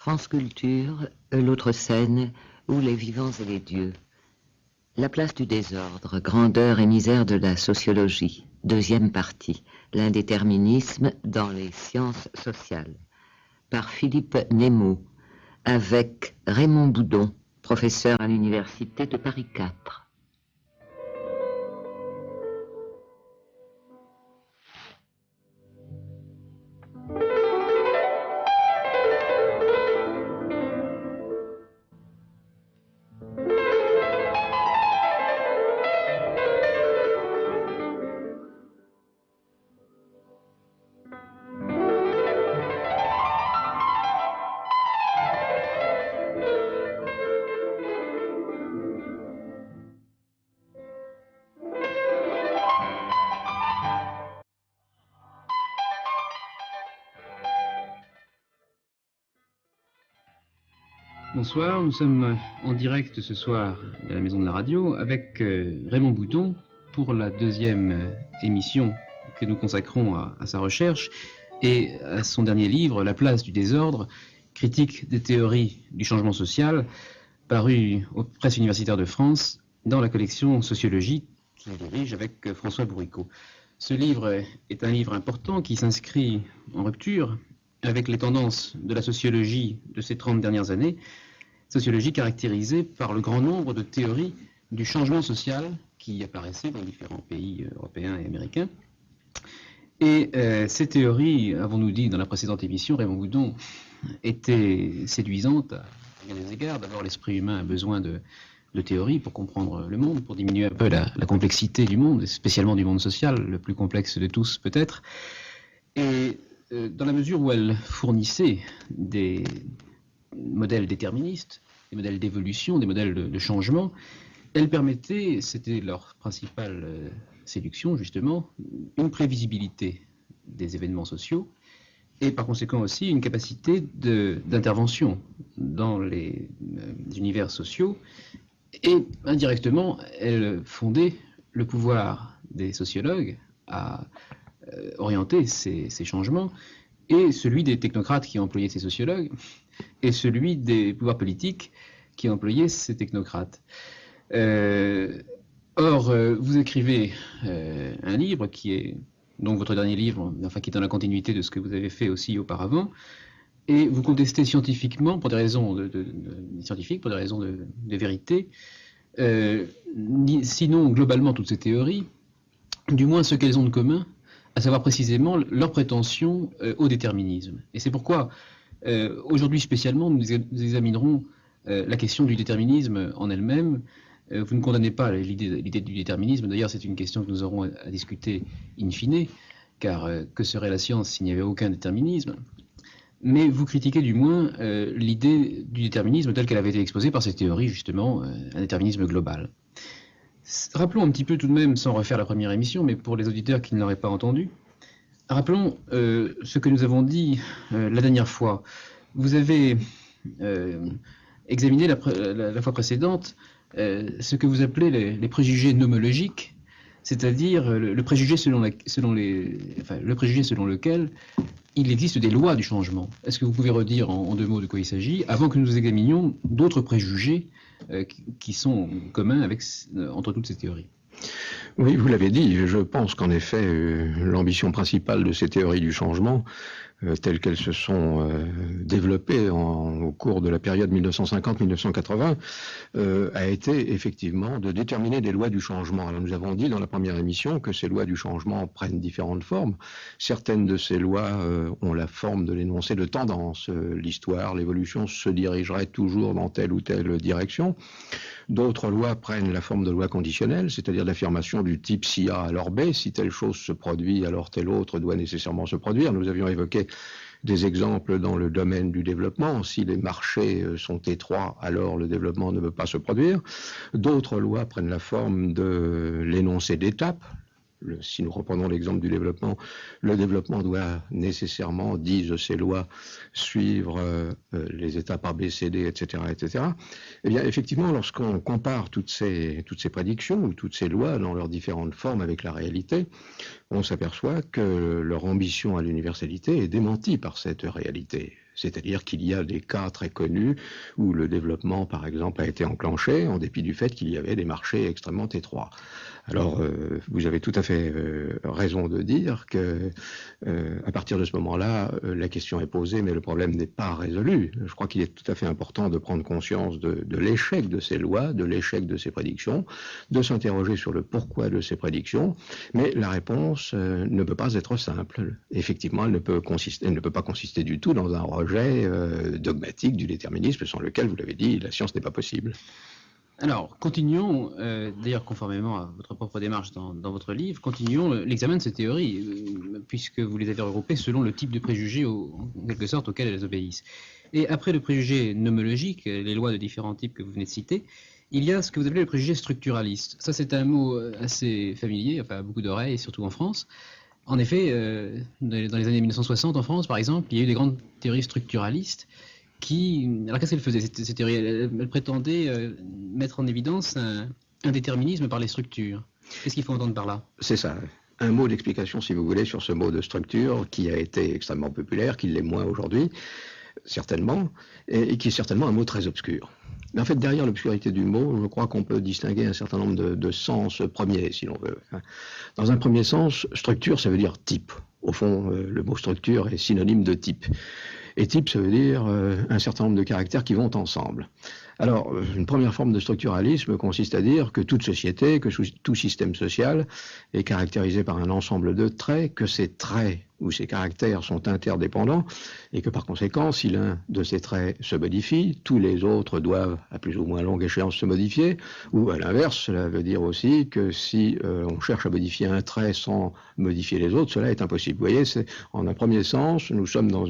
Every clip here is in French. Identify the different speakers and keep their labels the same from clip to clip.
Speaker 1: France Culture, l'autre scène, où les vivants et les dieux. La place du désordre, grandeur et misère de la sociologie. Deuxième partie, l'indéterminisme dans les sciences sociales. Par Philippe Nemo, avec Raymond Boudon, professeur à l'université de Paris 4.
Speaker 2: Bonsoir, nous sommes en direct ce soir de la Maison de la Radio avec Raymond Boudon pour la deuxième émission que nous consacrons à sa recherche et à son dernier livre, La place du désordre, critique des théories du changement social, paru aux presses universitaires de France dans la collection Sociologie qu'il dirige avec François Bourricot. Ce livre est un livre important qui s'inscrit en rupture avec les tendances de la sociologie de ces 30 dernières années, sociologie caractérisée par le grand nombre de théories du changement social qui apparaissaient dans différents pays européens et américains. Et ces théories, avons-nous dit dans la précédente émission, Raymond Boudon, étaient séduisantes à bien des égards. D'abord, l'esprit humain a besoin de théories pour comprendre le monde, pour diminuer un peu la complexité du monde, et spécialement du monde social, le plus complexe de tous peut-être. Et dans la mesure où elle fournissait des modèles déterministes, des modèles d'évolution, des modèles de changement, elle permettait, c'était leur principale séduction justement, une prévisibilité des événements sociaux et par conséquent aussi une capacité d'intervention dans les univers sociaux et indirectement elle fondait le pouvoir des sociologues à orienter ces changements, et celui des technocrates qui employaient ces sociologues, et celui des pouvoirs politiques qui employaient ces technocrates. Or, vous écrivez un livre qui est donc votre dernier livre, enfin qui est dans la continuité de ce que vous avez fait aussi auparavant, et vous contestez scientifiquement, pour des raisons scientifiques, pour des raisons de vérité, sinon globalement toutes ces théories, du moins ce qu'elles ont de commun, à savoir précisément leur prétention au déterminisme. Et c'est pourquoi, aujourd'hui spécialement, nous examinerons la question du déterminisme en elle-même. Vous ne condamnez pas l'idée du déterminisme, d'ailleurs c'est une question que nous aurons à discuter in fine, car que serait la science s'il n'y avait aucun déterminisme? Mais vous critiquez du moins l'idée du déterminisme telle qu'elle avait été exposée par ces théories, justement, un déterminisme global. Rappelons un petit peu tout de même, sans refaire la première émission, mais pour les auditeurs qui ne l'auraient pas entendu, rappelons ce que nous avons dit la dernière fois. Vous avez examiné la fois précédente ce que vous appelez les préjugés nomologiques, c'est-à-dire le préjugé selon lequel il existe des lois du changement. Est-ce que vous pouvez redire en deux mots de quoi il s'agit, avant que nous examinions d'autres préjugés qui sont communs entre toutes ces théories?
Speaker 3: Oui, vous l'avez dit, je pense qu'en effet, l'ambition principale de ces théories du changement, telles qu'elles se sont développées au cours de la période 1950-1980, a été effectivement de déterminer des lois du changement. Alors nous avons dit dans la première émission que ces lois du changement prennent différentes formes. Certaines de ces lois ont la forme de l'énoncé de tendance. L'histoire, l'évolution se dirigerait toujours dans telle ou telle direction. D'autres lois prennent la forme de lois conditionnelles, c'est-à-dire l'affirmation du type si A alors B, si telle chose se produit alors telle autre doit nécessairement se produire. Nous avions évoqué des exemples dans le domaine du développement. Si les marchés sont étroits, alors le développement ne peut pas se produire. D'autres lois prennent la forme de l'énoncé d'étapes. Si nous reprenons l'exemple du développement, le développement doit nécessairement, disent ces lois, suivre les étapes A, B, C, D, etc., etc. Eh bien, effectivement, lorsqu'on compare toutes ces prédictions ou toutes ces lois dans leurs différentes formes avec la réalité, on s'aperçoit que leur ambition à l'universalité est démentie par cette réalité. C'est-à-dire qu'il y a des cas très connus où le développement, par exemple, a été enclenché en dépit du fait qu'il y avait des marchés extrêmement étroits. Alors, vous avez tout à fait raison de dire que, à partir de ce moment-là, la question est posée, mais le problème n'est pas résolu. Je crois qu'il est tout à fait important de prendre conscience de l'échec de ces lois, de l'échec de ces prédictions, de s'interroger sur le pourquoi de ces prédictions, mais la réponse ne peut pas être simple. Effectivement, elle ne peut pas consister du tout dans un rejet dogmatique du déterminisme, sans lequel, vous l'avez dit, la science n'est pas possible.
Speaker 2: Alors, continuons, d'ailleurs conformément à votre propre démarche dans votre livre, continuons l'examen de ces théories, puisque vous les avez regroupées selon le type de préjugés, en quelque sorte, auxquels elles obéissent. Et après le préjugé nomologique, les lois de différents types que vous venez de citer, il y a ce que vous appelez le préjugé structuraliste. Ça, c'est un mot assez familier, enfin, à beaucoup d'oreilles, surtout en France. En effet, dans les années 1960, en France, par exemple, il y a eu des grandes théories structuralistes alors qu'est-ce qu'elle faisait, ces théories? Elle prétendait mettre en évidence un déterminisme par les structures. Qu'est-ce qu'il faut entendre par là?
Speaker 3: C'est ça. Un mot d'explication, si vous voulez, sur ce mot de structure qui a été extrêmement populaire, qui l'est moins aujourd'hui, certainement, et qui est certainement un mot très obscur. Mais en fait, derrière l'obscurité du mot, je crois qu'on peut distinguer un certain nombre de sens premiers, si l'on veut. Dans un premier sens, structure, ça veut dire type. Au fond, le mot structure est synonyme de type. Et type, ça veut dire un certain nombre de caractères qui vont ensemble. Alors, une première forme de structuralisme consiste à dire que toute société, que tout système social est caractérisé par un ensemble de traits, que ces traits ou ces caractères sont interdépendants, et que par conséquent, si l'un de ces traits se modifie, tous les autres doivent, à plus ou moins longue échéance, se modifier, ou à l'inverse, cela veut dire aussi que si on cherche à modifier un trait sans modifier les autres, cela est impossible. Vous voyez, en un premier sens, nous sommes dans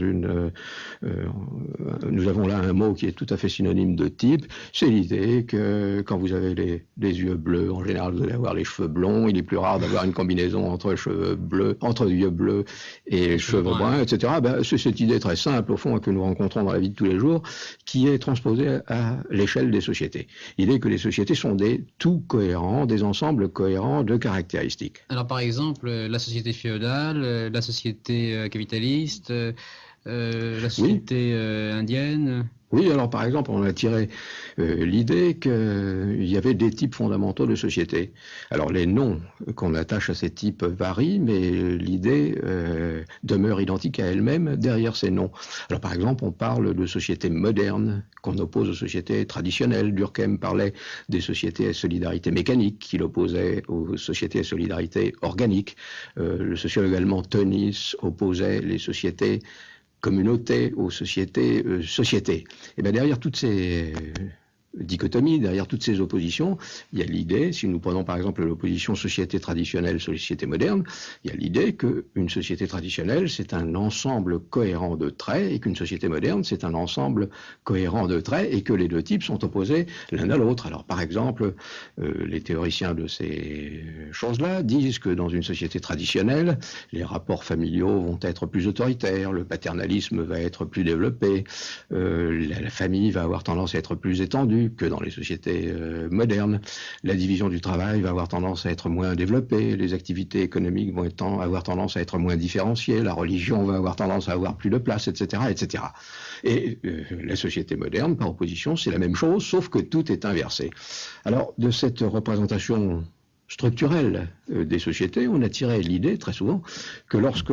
Speaker 3: nous avons là un mot qui est tout à fait synonyme de type, c'est l'idée que quand vous avez les yeux bleus, en général vous allez avoir les cheveux blonds, il est plus rare d'avoir une combinaison entre yeux bleus et cheveux bruns, etc. C'est cette idée très simple, au fond, que nous rencontrons dans la vie de tous les jours, qui est transposée à l'échelle des sociétés. L'idée que les sociétés sont des tout cohérents, des ensembles cohérents de caractéristiques.
Speaker 2: Alors, par exemple, la société féodale, la société capitaliste, la société indienne.
Speaker 3: Oui, alors par exemple, on a tiré l'idée qu'il y avait des types fondamentaux de société. Alors les noms qu'on attache à ces types varient, mais l'idée demeure identique à elle-même derrière ces noms. Alors par exemple, on parle de sociétés modernes qu'on oppose aux sociétés traditionnelles. Durkheim parlait des sociétés à solidarité mécanique qu'il opposait aux sociétés à solidarité organique. Le sociologue allemand Tönnies opposait les sociétés communauté aux sociétés, sociétés. Et bien derrière toutes ces dichotomie, derrière toutes ces oppositions, il y a l'idée, si nous prenons par exemple l'opposition société traditionnelle, société moderne, il y a l'idée qu'une société traditionnelle, c'est un ensemble cohérent de traits, et qu'une société moderne, c'est un ensemble cohérent de traits, et que les deux types sont opposés l'un à l'autre. Alors par exemple, les théoriciens de ces choses-là disent que dans une société traditionnelle, les rapports familiaux vont être plus autoritaires, le paternalisme va être plus développé, la famille va avoir tendance à être plus étendue que dans les sociétés modernes. La division du travail va avoir tendance à être moins développée, les activités économiques vont avoir tendance à être moins différenciées, la religion va avoir tendance à avoir plus de place, etc., etc. Et la société moderne, par opposition, c'est la même chose, sauf que tout est inversé. Alors, de cette représentation structurelle des sociétés, on a tiré l'idée, très souvent, que lorsque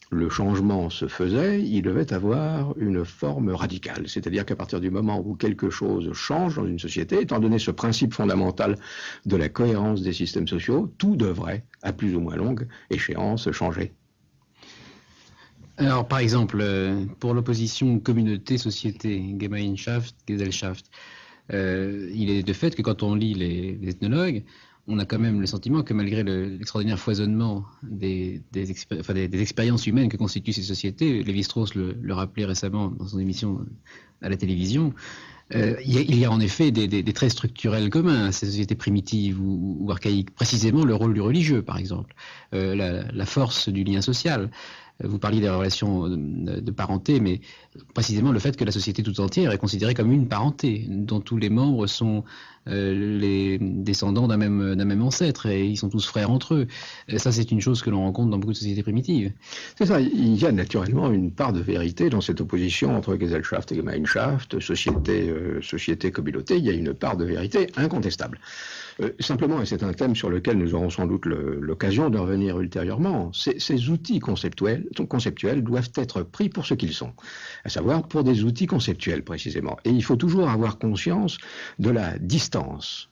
Speaker 3: le changement se faisait, il devait avoir une forme radicale. C'est-à-dire qu'à partir du moment où quelque chose change dans une société, étant donné ce principe fondamental de la cohérence des systèmes sociaux, tout devrait, à plus ou moins longue échéance, changer.
Speaker 2: Alors, par exemple, pour l'opposition communauté-société, Gemeinschaft, Gesellschaft, il est de fait que quand on lit les ethnologues, on a quand même le sentiment que malgré l'extraordinaire foisonnement des expériences humaines que constituent ces sociétés, Lévi-Strauss le rappelait récemment dans son émission à la télévision, il y a en effet des traits structurels communs à ces sociétés primitives ou archaïques, précisément le rôle du religieux par exemple, la force du lien social. Vous parliez des relations de parenté, mais précisément le fait que la société tout entière est considérée comme une parenté, dont tous les membres sont les descendants d'un même ancêtre, et ils sont tous frères entre eux. Et ça, c'est une chose que l'on rencontre dans beaucoup de sociétés primitives.
Speaker 3: C'est ça, il y a naturellement une part de vérité dans cette opposition entre Gesellschaft et Gemeinschaft, société, communauté, il y a une part de vérité incontestable. Simplement, et c'est un thème sur lequel nous aurons sans doute l'occasion de revenir ultérieurement, ces outils conceptuels doivent être pris pour ce qu'ils sont, à savoir pour des outils conceptuels précisément. Et il faut toujours avoir conscience de la distance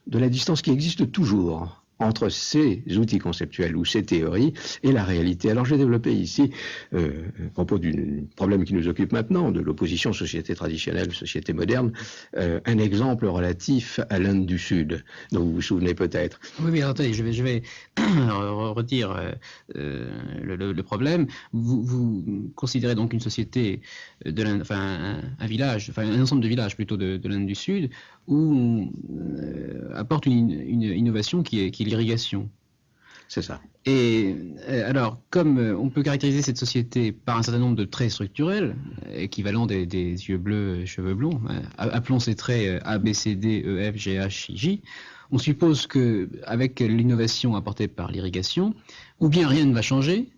Speaker 3: qui existe toujours entre ces outils conceptuels ou ces théories et la réalité. Alors j'ai développé ici, à propos du problème qui nous occupe maintenant, de l'opposition société traditionnelle, société moderne, un exemple relatif à l'Inde du Sud, dont vous vous souvenez peut-être.
Speaker 2: Oui, mais attendez, je vais redire le problème. Vous considérez donc une société de l'Inde, enfin un village, enfin un ensemble de villages plutôt de l'Inde du Sud, où apporte une innovation qui est l'irrigation.
Speaker 3: C'est ça.
Speaker 2: Et alors, comme on peut caractériser cette société par un certain nombre de traits structurels, équivalents des yeux bleus et cheveux blonds, appelons ces traits A, B, C, D, E, F, G, H, I, J, on suppose qu'avec l'innovation apportée par l'irrigation, ou bien rien ne va changer,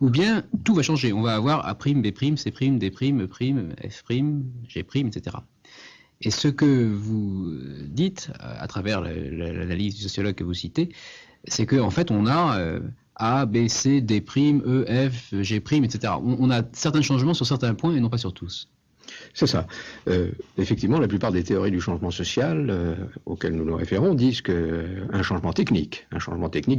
Speaker 2: ou bien tout va changer. On va avoir A', B', C', D', E', F', G', etc. Et ce que vous dites, à travers la liste du sociologue que vous citez, c'est qu'en fait, on a A, B, C, D', E, F, G', etc. On a certains changements sur certains points et non pas sur tous.
Speaker 3: C'est ça. Effectivement, la plupart des théories du changement social auxquelles nous nous référons disent qu'un changement technique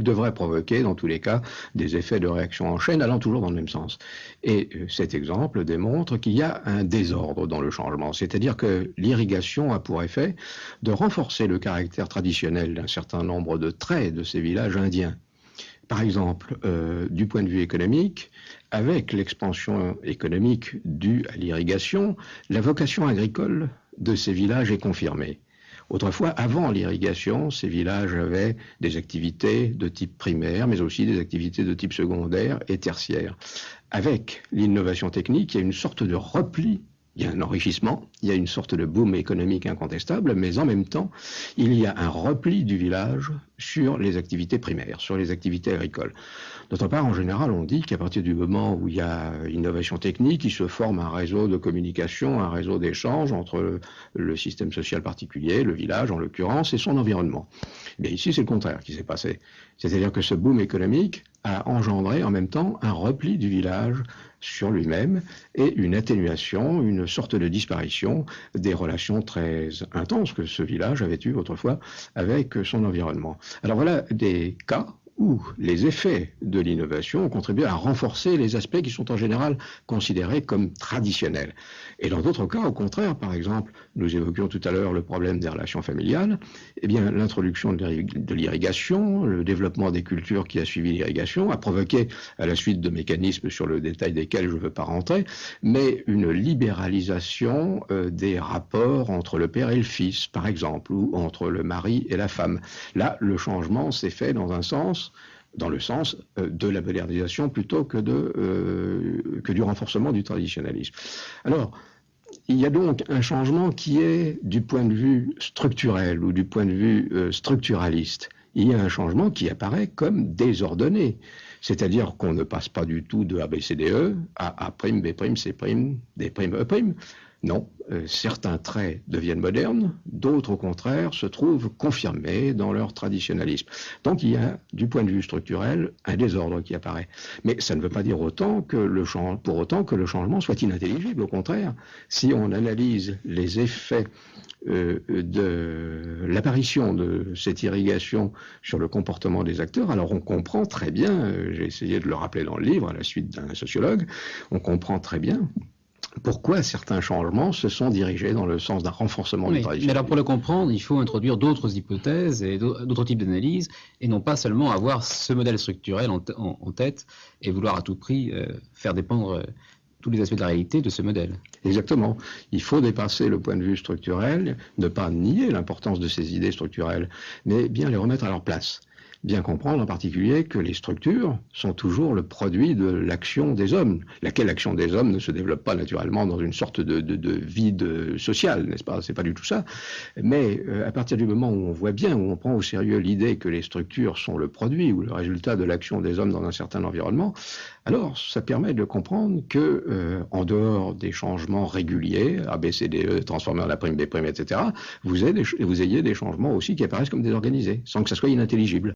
Speaker 3: devrait provoquer, dans tous les cas, des effets de réaction en chaîne allant toujours dans le même sens. Et cet exemple démontre qu'il y a un désordre dans le changement, c'est-à-dire que l'irrigation a pour effet de renforcer le caractère traditionnel d'un certain nombre de traits de ces villages indiens. Par exemple, du point de vue économique, avec l'expansion économique due à l'irrigation, la vocation agricole de ces villages est confirmée. Autrefois, avant l'irrigation, ces villages avaient des activités de type primaire, mais aussi des activités de type secondaire et tertiaire. Avec l'innovation technique, il y a une sorte de repli. Il y a un enrichissement, il y a une sorte de boom économique incontestable, mais en même temps, il y a un repli du village sur les activités primaires, sur les activités agricoles. D'autre part, en général, on dit qu'à partir du moment où il y a innovation technique, il se forme un réseau de communication, un réseau d'échange entre le système social particulier, le village en l'occurrence, et son environnement. Mais ici, c'est le contraire qui s'est passé. C'est-à-dire que ce boom économique a engendré en même temps un repli du village sur lui-même et une atténuation, une sorte de disparition des relations très intenses que ce village avait eues autrefois avec son environnement. Alors voilà des cas où les effets de l'innovation ont contribué à renforcer les aspects qui sont en général considérés comme traditionnels. Et dans d'autres cas, au contraire, par exemple, nous évoquions tout à l'heure le problème des relations familiales, eh bien l'introduction de l'irrigation, le développement des cultures qui a suivi l'irrigation a provoqué, à la suite de mécanismes sur le détail desquels je ne veux pas rentrer, mais une libéralisation des rapports entre le père et le fils, par exemple, ou entre le mari et la femme. Là, le changement s'est fait dans le sens de la modernisation plutôt que du renforcement du traditionnalisme. Alors, il y a donc un changement qui est du point de vue structurel ou du point de vue structuraliste. Il y a un changement qui apparaît comme désordonné. C'est-à-dire qu'on ne passe pas du tout de A, B, C, D, E à A', B', C', D', E'. Non, certains traits deviennent modernes, d'autres au contraire se trouvent confirmés dans leur traditionnalisme. Donc il y a, du point de vue structurel, un désordre qui apparaît. Mais ça ne veut pas dire pour autant que le changement soit inintelligible. Au contraire, si on analyse les effets de l'apparition de cette irrigation sur le comportement des acteurs, alors on comprend très bien, j'ai essayé de le rappeler dans le livre à la suite d'un sociologue, on comprend très bien pourquoi certains changements se sont dirigés dans le sens d'un renforcement du traditionnel.
Speaker 2: Mais alors pour le comprendre, il faut introduire d'autres hypothèses et d'autres types d'analyses, et non pas seulement avoir ce modèle structurel en tête et vouloir à tout prix faire dépendre tous les aspects de la réalité de ce modèle.
Speaker 3: Exactement. Il faut dépasser le point de vue structurel, ne pas nier l'importance de ces idées structurelles, mais bien les remettre à leur place. bien comprendre en particulier que les structures sont toujours le produit de l'action des hommes, laquelle action des hommes ne se développe pas naturellement dans une sorte de vide social, n'est-ce pas? C'est pas du tout ça. Mais à partir du moment où on voit bien, où on prend au sérieux l'idée que les structures sont le produit ou le résultat de l'action des hommes dans un certain environnement, alors ça permet de comprendre que, en dehors des changements réguliers, A, B, C, D, E, transformés en A', B', etc., vous ayez des changements aussi qui apparaissent comme désorganisés, sans que ça soit inintelligible.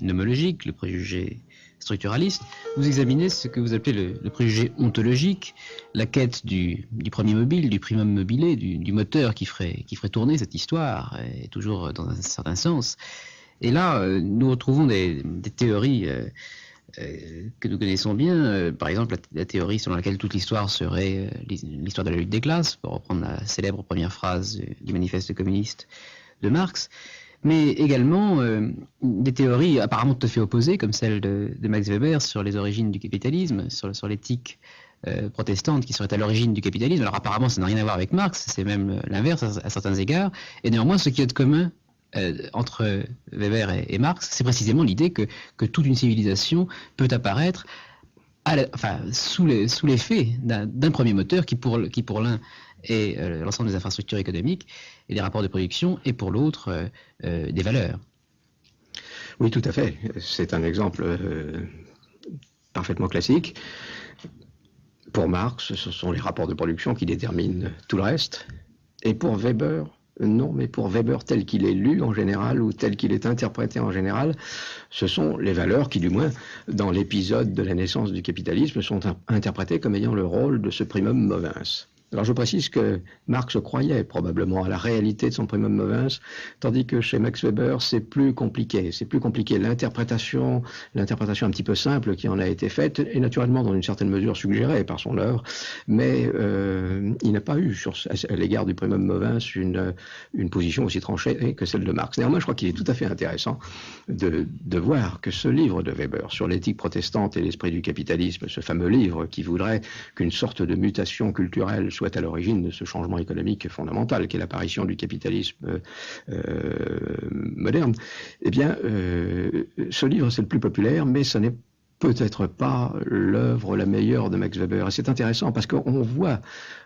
Speaker 2: Nomologique, le préjugé structuraliste, vous examinez ce que vous appelez le préjugé ontologique, la quête du premier mobile, du primum mobile, du moteur qui ferait tourner cette histoire, et toujours dans un certain sens. Et là, nous retrouvons des théories que nous connaissons bien, par exemple la théorie selon laquelle toute l'histoire serait l'histoire de la lutte des classes, pour reprendre la célèbre première phrase du manifeste communiste de Marx, mais également des théories apparemment tout à fait opposées, comme celle de Max Weber sur les origines du capitalisme, sur l'éthique protestante qui serait à l'origine du capitalisme. Alors apparemment ça n'a rien à voir avec Marx, c'est même l'inverse à certains égards, et néanmoins ce qu'il y a de commun entre Weber et Marx, c'est précisément l'idée que toute une civilisation peut apparaître sous l'effet d'un premier moteur qui pour l'un est l'ensemble des infrastructures économiques et des rapports de production, et pour l'autre des valeurs.
Speaker 3: Oui, tout à fait. C'est un exemple parfaitement classique. Pour Marx, ce sont les rapports de production qui déterminent tout le reste. Et pour Weber, non, mais pour Weber tel qu'il est lu en général ou tel qu'il est interprété en général, ce sont les valeurs qui, du moins, dans l'épisode de la naissance du capitalisme, sont interprétées comme ayant le rôle de ce primum movens. Alors je précise que Marx croyait probablement à la réalité de son primum movens, tandis que chez Max Weber c'est plus compliqué. C'est plus compliqué. L'interprétation un petit peu simple qui en a été faite est naturellement dans une certaine mesure suggérée par son œuvre, mais il n'a pas eu à l'égard du primum movens une position aussi tranchée que celle de Marx. Néanmoins, je crois qu'il est tout à fait intéressant de voir que ce livre de Weber sur l'éthique protestante et l'esprit du capitalisme, ce fameux livre qui voudrait qu'une sorte de mutation culturelle soit à l'origine de ce changement économique fondamental qu'est l'apparition du capitalisme moderne, eh bien, ce livre c'est le plus populaire, mais ce n'est peut-être pas l'œuvre la meilleure de Max Weber. Et c'est intéressant parce qu'on voit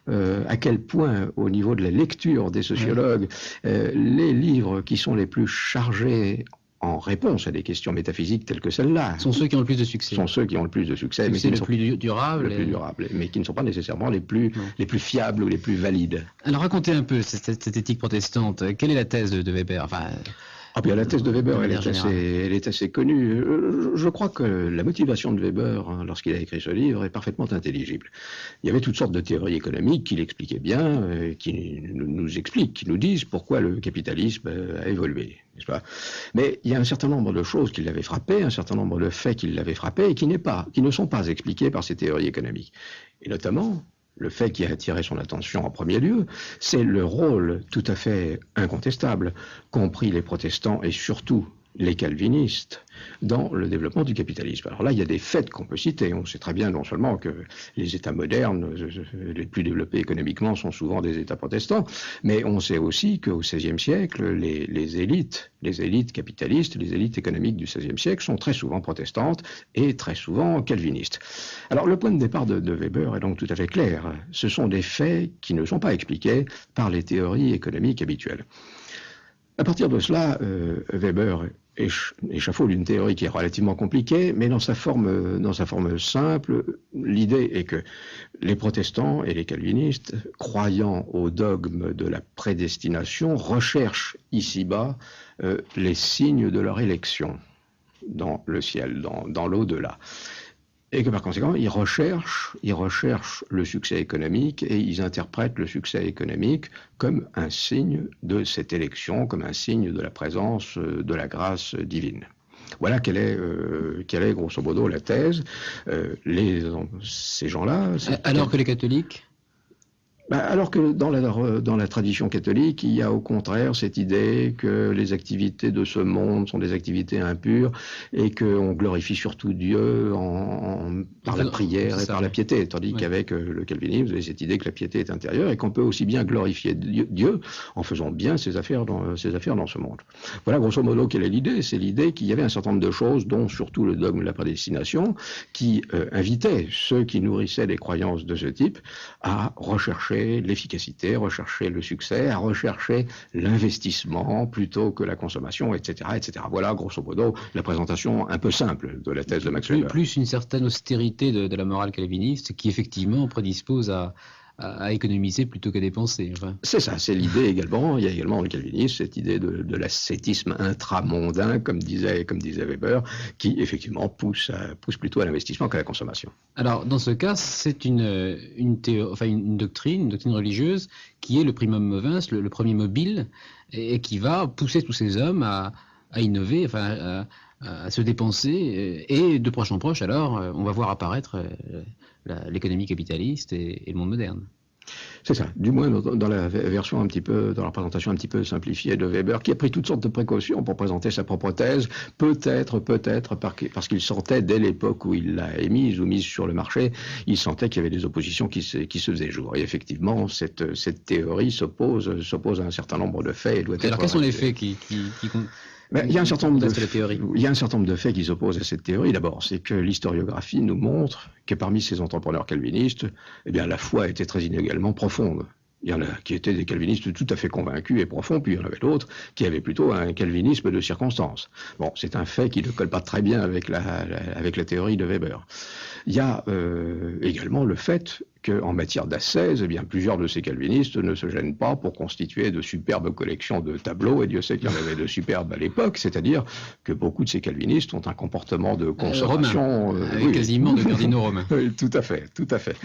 Speaker 3: à quel point, au niveau de la lecture des sociologues, les livres qui sont les plus chargés en réponse à des questions métaphysiques telles que celle-là
Speaker 2: sont ceux qui ont le plus de succès.
Speaker 3: Sont ceux qui ont le plus de succès, mais
Speaker 2: qui le plus durable.
Speaker 3: Le plus durable, mais qui ne sont pas nécessairement les plus fiables ou les plus valides.
Speaker 2: Alors racontez un peu cette éthique protestante. Quelle est la thèse de Weber?
Speaker 3: Ah bien, la thèse de Weber, elle est assez connue. Je crois que la motivation de Weber, lorsqu'il a écrit ce livre, est parfaitement intelligible. Il y avait toutes sortes de théories économiques qui l'expliquaient bien, qui nous expliquent, qui nous disent pourquoi le capitalisme a évolué, n'est-ce pas? Mais il y a un certain nombre de choses qui l'avaient frappé, un certain nombre de faits qui l'avaient frappé et qui ne sont pas expliqués par ces théories économiques. Et notamment, le fait qui a attiré son attention en premier lieu, c'est le rôle tout à fait incontestable, compris les protestants et surtout les calvinistes, dans le développement du capitalisme. Alors là, il y a des faits qu'on peut citer. On sait très bien non seulement que les États modernes, les plus développés économiquement, sont souvent des États protestants, mais on sait aussi qu'au XVIe siècle, les élites capitalistes, les élites économiques du XVIe siècle sont très souvent protestantes et très souvent calvinistes. Alors le point de départ de Weber est donc tout à fait clair. Ce sont des faits qui ne sont pas expliqués par les théories économiques habituelles. À partir de cela, Weber échafaude une théorie qui est relativement compliquée, mais dans sa forme simple, l'idée est que les protestants et les calvinistes, croyant au dogme de la prédestination, recherchent ici-bas les signes de leur élection dans le ciel, dans l'au-delà. Et que par conséquent, ils recherchent le succès économique et ils interprètent le succès économique comme un signe de cette élection, comme un signe de la présence de la grâce divine. Voilà quelle est grosso modo la thèse. Ces gens-là...
Speaker 2: Alors que les catholiques?
Speaker 3: Alors que dans la tradition catholique, il y a au contraire cette idée que les activités de ce monde sont des activités impures et qu'on glorifie surtout Dieu par la prière et par la piété, tandis qu'avec le calvinisme, vous avez cette idée que la piété est intérieure et qu'on peut aussi bien glorifier Dieu en faisant bien ses affaires dans ce monde. Voilà grosso modo quelle est l'idée. C'est l'idée qu'il y avait un certain nombre de choses, dont surtout le dogme de la prédestination, qui invitait ceux qui nourrissaient des croyances de ce type à rechercher l'efficacité, rechercher le succès, à rechercher l'investissement plutôt que la consommation, etc., etc. Voilà, grosso modo, la présentation un peu simple de la thèse de Max Weber.
Speaker 2: Plus une certaine austérité de la morale calviniste qui, effectivement, prédispose à économiser plutôt qu'à dépenser. Enfin.
Speaker 3: C'est ça, c'est l'idée également. Il y a également dans le calvinisme cette idée de l'ascétisme intramondain, comme disait Weber, qui effectivement pousse plutôt à l'investissement qu'à la consommation.
Speaker 2: Alors, dans ce cas, c'est une doctrine religieuse qui est le primum movens, le premier mobile, et qui va pousser tous ces hommes à innover, à se dépenser, et de proche en proche, alors, on va voir apparaître l'économie capitaliste et le monde moderne.
Speaker 3: C'est ça, du moins dans la version dans la présentation un petit peu simplifiée de Weber, qui a pris toutes sortes de précautions pour présenter sa propre thèse, peut-être parce qu'il sentait dès l'époque où il l'a émise ou mise sur le marché, il sentait qu'il y avait des oppositions qui se faisaient jour. Et effectivement, cette théorie s'oppose à un certain nombre de faits et doit être...
Speaker 2: Alors quels sont les faits qui
Speaker 3: il y a un certain nombre de faits qui s'opposent à cette théorie. D'abord, c'est que l'historiographie nous montre que parmi ces entrepreneurs calvinistes, la foi était très inégalement profonde. Il y en a qui étaient des calvinistes tout à fait convaincus et profonds, puis il y en avait d'autres qui avaient plutôt un calvinisme de circonstance. Bon, c'est un fait qui ne colle pas très bien avec la théorie de Weber. Il y a également le fait qu'en matière d'ascèse, plusieurs de ces calvinistes ne se gênent pas pour constituer de superbes collections de tableaux, et Dieu sait qu'il y en avait de superbes à l'époque, c'est-à-dire que beaucoup de ces calvinistes ont un comportement de consommation...
Speaker 2: quasiment de cardinaux romains.
Speaker 3: Tout à fait.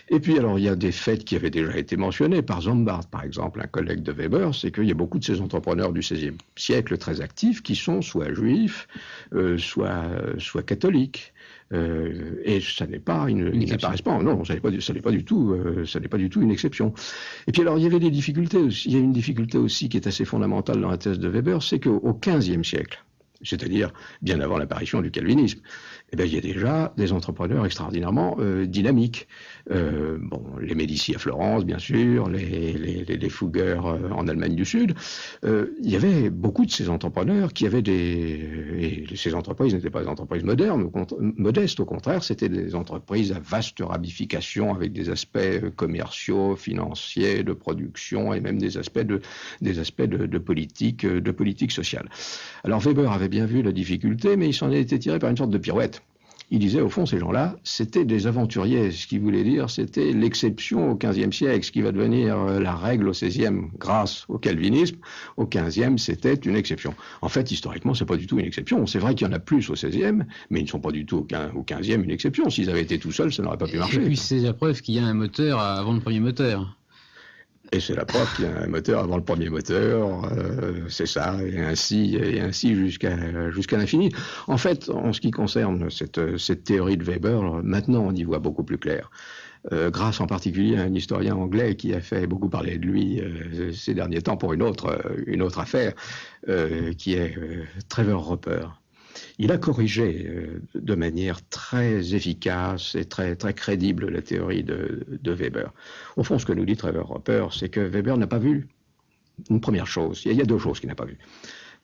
Speaker 3: Et puis alors, il y a des faits qui avaient déjà été mentionnés par Zombart, par exemple, un collègue de Weber, c'est qu'il y a beaucoup de ces entrepreneurs du XVIe siècle très actifs qui sont soit juifs, soit catholiques. Et ça n'est pas ils n'apparaissent pas. Non, ça n'est pas du tout une exception. Et puis alors, il y avait des difficultés aussi. Il y a une difficulté aussi qui est assez fondamentale dans la thèse de Weber, c'est qu'au XVe siècle, c'est-à-dire bien avant l'apparition du calvinisme, il y a déjà des entrepreneurs extraordinairement dynamiques. Les Médicis à Florence, bien sûr, les Fugger en Allemagne du Sud. Il y avait beaucoup de ces entrepreneurs qui avaient et ces entreprises n'étaient pas des entreprises modestes, au contraire, c'était des entreprises à vaste ramification avec des aspects commerciaux, financiers, de production et même des aspects de politique sociale. Alors Weber avait bien vu la difficulté, mais il s'en était tiré par une sorte de pirouette. Il disait, au fond, ces gens-là, c'était des aventuriers. Ce qu'il voulait dire, c'était l'exception au XVe siècle, ce qui va devenir la règle au XVIe grâce au calvinisme. Au XVe, c'était une exception. En fait, historiquement, c'est pas du tout une exception. C'est vrai qu'il y en a plus au XVIe, mais ils ne sont pas du tout au XVe une exception. S'ils avaient été tout seuls, ça n'aurait pas pu marcher.
Speaker 2: Et puis, c'est la preuve qu'il y a un moteur avant le premier moteur.
Speaker 3: Et c'est la preuve qu'il y a un moteur avant le premier moteur, c'est ça, et ainsi jusqu'à l'infini. En fait, en ce qui concerne cette théorie de Weber, maintenant on y voit beaucoup plus clair. Grâce en particulier à un historien anglais qui a fait beaucoup parler de lui ces derniers temps pour une autre affaire, qui est Trevor Roper. Il a corrigé de manière très efficace et très, très crédible la théorie de Weber. Au fond, ce que nous dit Trevor Roper, c'est que Weber n'a pas vu une première chose. Il y a deux choses qu'il n'a pas vues.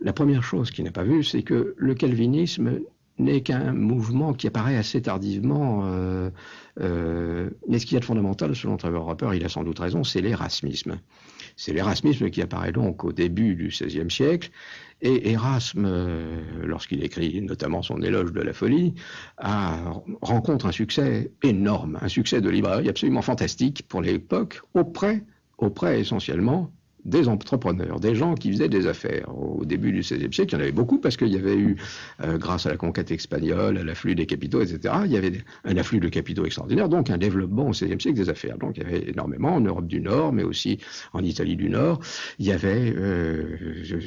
Speaker 3: La première chose qu'il n'a pas vue, c'est que le calvinisme n'est qu'un mouvement qui apparaît assez tardivement, mais ce qu'il y a de fondamental, selon Trevor Roper, il a sans doute raison, c'est l'érasmisme. C'est l'érasmisme qui apparaît donc au début du XVIe siècle, et Erasme, lorsqu'il écrit notamment son éloge de la folie, rencontre un succès énorme, un succès de librairie absolument fantastique pour l'époque, auprès essentiellement des entrepreneurs, des gens qui faisaient des affaires. Au début du XVIe siècle, il y en avait beaucoup parce qu'il y avait eu, grâce à la conquête espagnole, à l'afflux des capitaux, etc., il y avait un afflux de capitaux extraordinaire, donc un développement au XVIe siècle des affaires. Donc il y avait énormément en Europe du Nord, mais aussi en Italie du Nord. Il y avait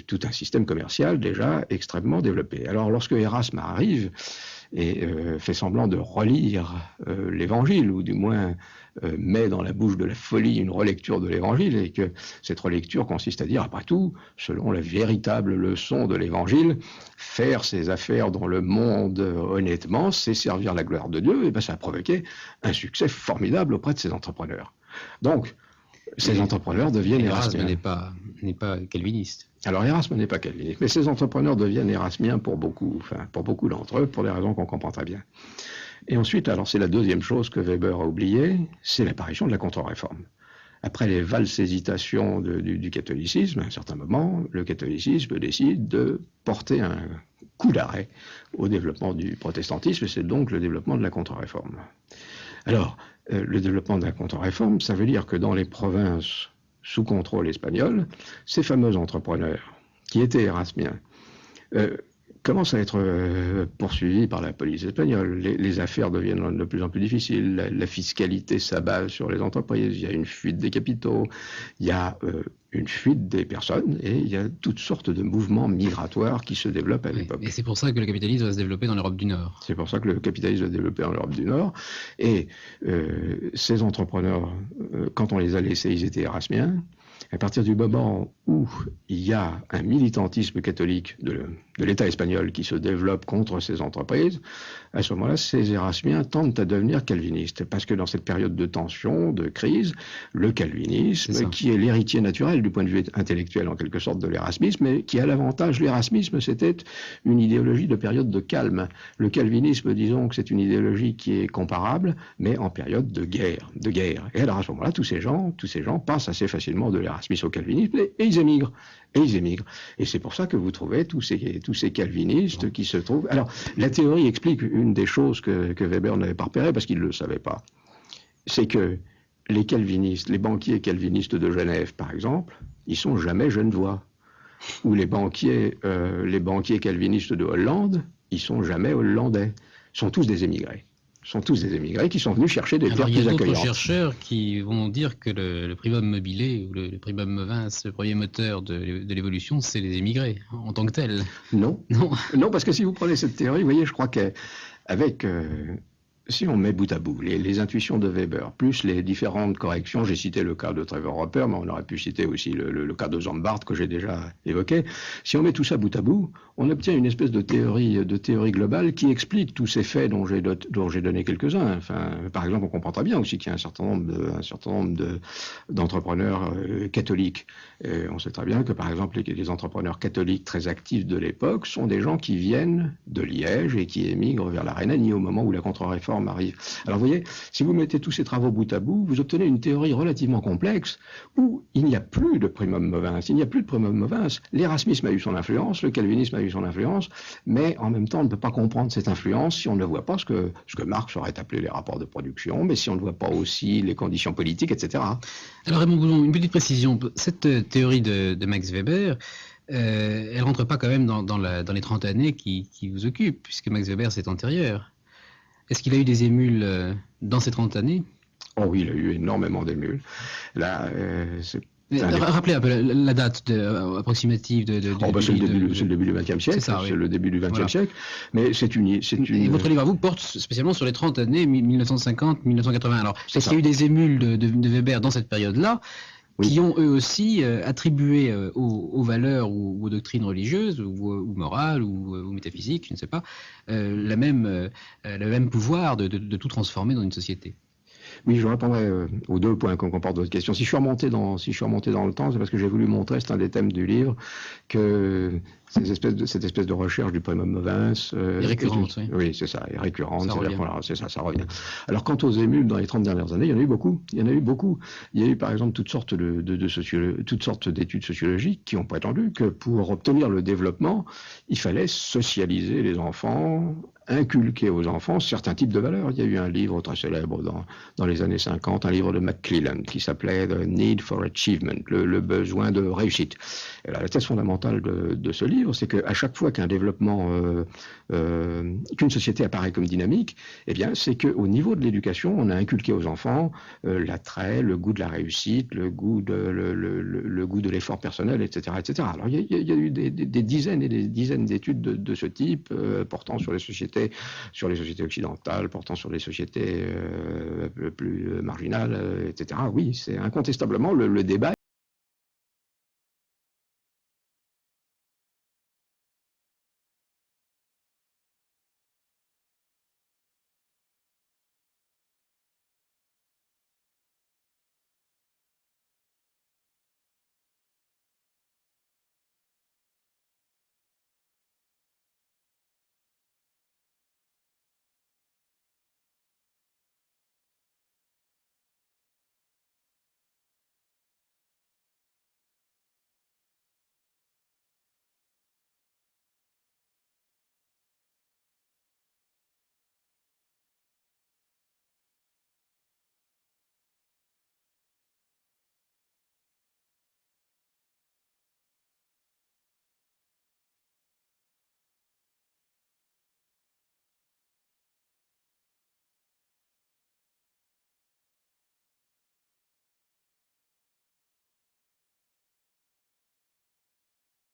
Speaker 3: tout un système commercial déjà extrêmement développé. Alors lorsque Erasme arrive et fait semblant de relire l'Évangile, ou du moins met dans la bouche de la folie une relecture de l'Évangile, et que cette relecture consiste à dire, après tout, selon la véritable leçon de l'Évangile, faire ses affaires dans le monde honnêtement, c'est servir la gloire de Dieu, et bien ça a provoqué un succès formidable auprès de ces entrepreneurs. Donc, ces entrepreneurs deviennent érasmiens.
Speaker 2: Erasme n'est pas calviniste.
Speaker 3: Alors Erasme n'est pas calviniste, mais ces entrepreneurs deviennent érasmiens pour beaucoup d'entre eux, pour des raisons qu'on comprend très bien. Et ensuite, alors c'est la deuxième chose que Weber a oubliée, c'est l'apparition de la contre-réforme. Après les valses hésitations du catholicisme, à un certain moment, le catholicisme décide de porter un coup d'arrêt au développement du protestantisme, et c'est donc le développement de la contre-réforme. Alors, le développement de la contre-réforme, ça veut dire que dans les provinces sous contrôle espagnol, ces fameux entrepreneurs, qui étaient érasmiens, commencent à être poursuivis par la police espagnole. Les affaires deviennent de plus en plus difficiles, la fiscalité s'abat sur les entreprises, il y a une fuite des capitaux, il y a une fuite des personnes, et il y a toutes sortes de mouvements migratoires qui se développent à l'époque.
Speaker 2: Et c'est pour ça que le capitalisme va se développer dans l'Europe du Nord.
Speaker 3: C'est pour ça que le capitalisme va se développer dans l'Europe du Nord, et ces entrepreneurs, quand on les a laissés, ils étaient érasmiens. À partir du moment où il y a un militantisme catholique de l'État espagnol qui se développe contre ces entreprises, à ce moment-là, ces érasmiens tendent à devenir calvinistes. Parce que dans cette période de tension, de crise, le calvinisme, qui est l'héritier naturel du point de vue intellectuel en quelque sorte de l'érasmisme, mais qui a l'avantage, l'érasmisme, c'était une idéologie de période de calme. Le calvinisme, disons que c'est une idéologie qui est comparable, mais en période de guerre. Et alors à ce moment-là, tous ces gens passent assez facilement de l'érasmisme au calvinisme, et ils émigrent. Et c'est pour ça que vous trouvez tous ces calvinistes qui se trouvent... Alors, la théorie explique une des choses que Weber n'avait pas repéré, parce qu'il ne le savait pas. C'est que les calvinistes, les banquiers calvinistes de Genève, par exemple, ils sont jamais genevois. Ou les banquiers calvinistes de Hollande, ils sont jamais hollandais. Ils sont tous des émigrés. Qui sont venus chercher des terres plus accueillantes.
Speaker 2: Il y a d'autres chercheurs qui vont dire que le primum mobile ou le primum movens, le premier moteur de l'évolution, c'est les émigrés en tant que tels.
Speaker 3: Non, parce que si vous prenez cette théorie, vous voyez, je crois qu'avec... si on met bout à bout les intuitions de Weber, plus les différentes corrections, j'ai cité le cas de Trevor Roper, mais on aurait pu citer aussi le cas de Zambart que j'ai déjà évoqué. Si on met tout ça bout à bout, on obtient une espèce de théorie globale qui explique tous ces faits dont j'ai donné quelques-uns. Enfin, par exemple, on comprend très bien aussi qu'il y a un certain nombre d'entrepreneurs catholiques. Et on sait très bien que, par exemple, les entrepreneurs catholiques très actifs de l'époque sont des gens qui viennent de Liège et qui émigrent vers la Rhénanie au moment où la contre-réforme arrive. Alors vous voyez, si vous mettez tous ces travaux bout à bout, vous obtenez une théorie relativement complexe où il n'y a plus de primum movens. L'érasmisme a eu son influence, le calvinisme a eu son influence, mais en même temps, on ne peut pas comprendre cette influence si on ne voit pas ce que Marx aurait appelé les rapports de production, mais si on ne voit pas aussi les conditions politiques, etc.
Speaker 2: Alors Raymond Boulon, une petite précision. Cette théorie de Max Weber, elle ne rentre pas quand même dans les 30 années qui vous occupent, puisque Max Weber, c'est antérieur. Est-ce qu'il a eu des émules dans ces 30 années?
Speaker 3: Oh oui, il a eu énormément d'émules. Là,
Speaker 2: rappelez un peu la date approximative de
Speaker 3: c'est le début du XXe siècle. C'est le début du XXe siècle. Mais c'est une...
Speaker 2: Et votre livre à vous porte spécialement sur les 30 années 1950-1980. Alors, est-ce qu'il y a eu des émules de Weber dans cette période-là qui ont eux aussi attribué aux valeurs ou aux doctrines religieuses ou morales ou métaphysiques, je ne sais pas, le même pouvoir de tout transformer dans une société?
Speaker 3: Oui, je répondrai aux deux points qu'on comporte de votre question. Si je suis remonté dans le temps, c'est parce que j'ai voulu montrer, c'est un des thèmes du livre, que cette espèce de recherche du primum movens...
Speaker 2: est récurrente, oui.
Speaker 3: Oui, c'est ça, est récurrente. Ça revient. Alors, quant aux émules, dans les 30 dernières années, il y en a eu beaucoup. Il y a eu, par exemple, toutes sortes d'études sociologiques qui ont prétendu que pour obtenir le développement, il fallait socialiser les enfants inculquer aux enfants certains types de valeurs. Il y a eu un livre très célèbre dans les années 50, un livre de McClellan qui s'appelait The Need for Achievement, le besoin de réussite. Et là, la thèse fondamentale de ce livre, c'est qu'à chaque fois qu'un développement, qu'une société apparaît comme dynamique, eh bien, c'est qu'au niveau de l'éducation, on a inculqué aux enfants l'attrait, le goût de la réussite, le goût de l'effort personnel, etc., etc. Alors, il y a eu des dizaines et des dizaines d'études de ce type, portant sur les sociétés occidentales, portant sur les sociétés plus marginales, etc. Oui, c'est incontestablement le débat.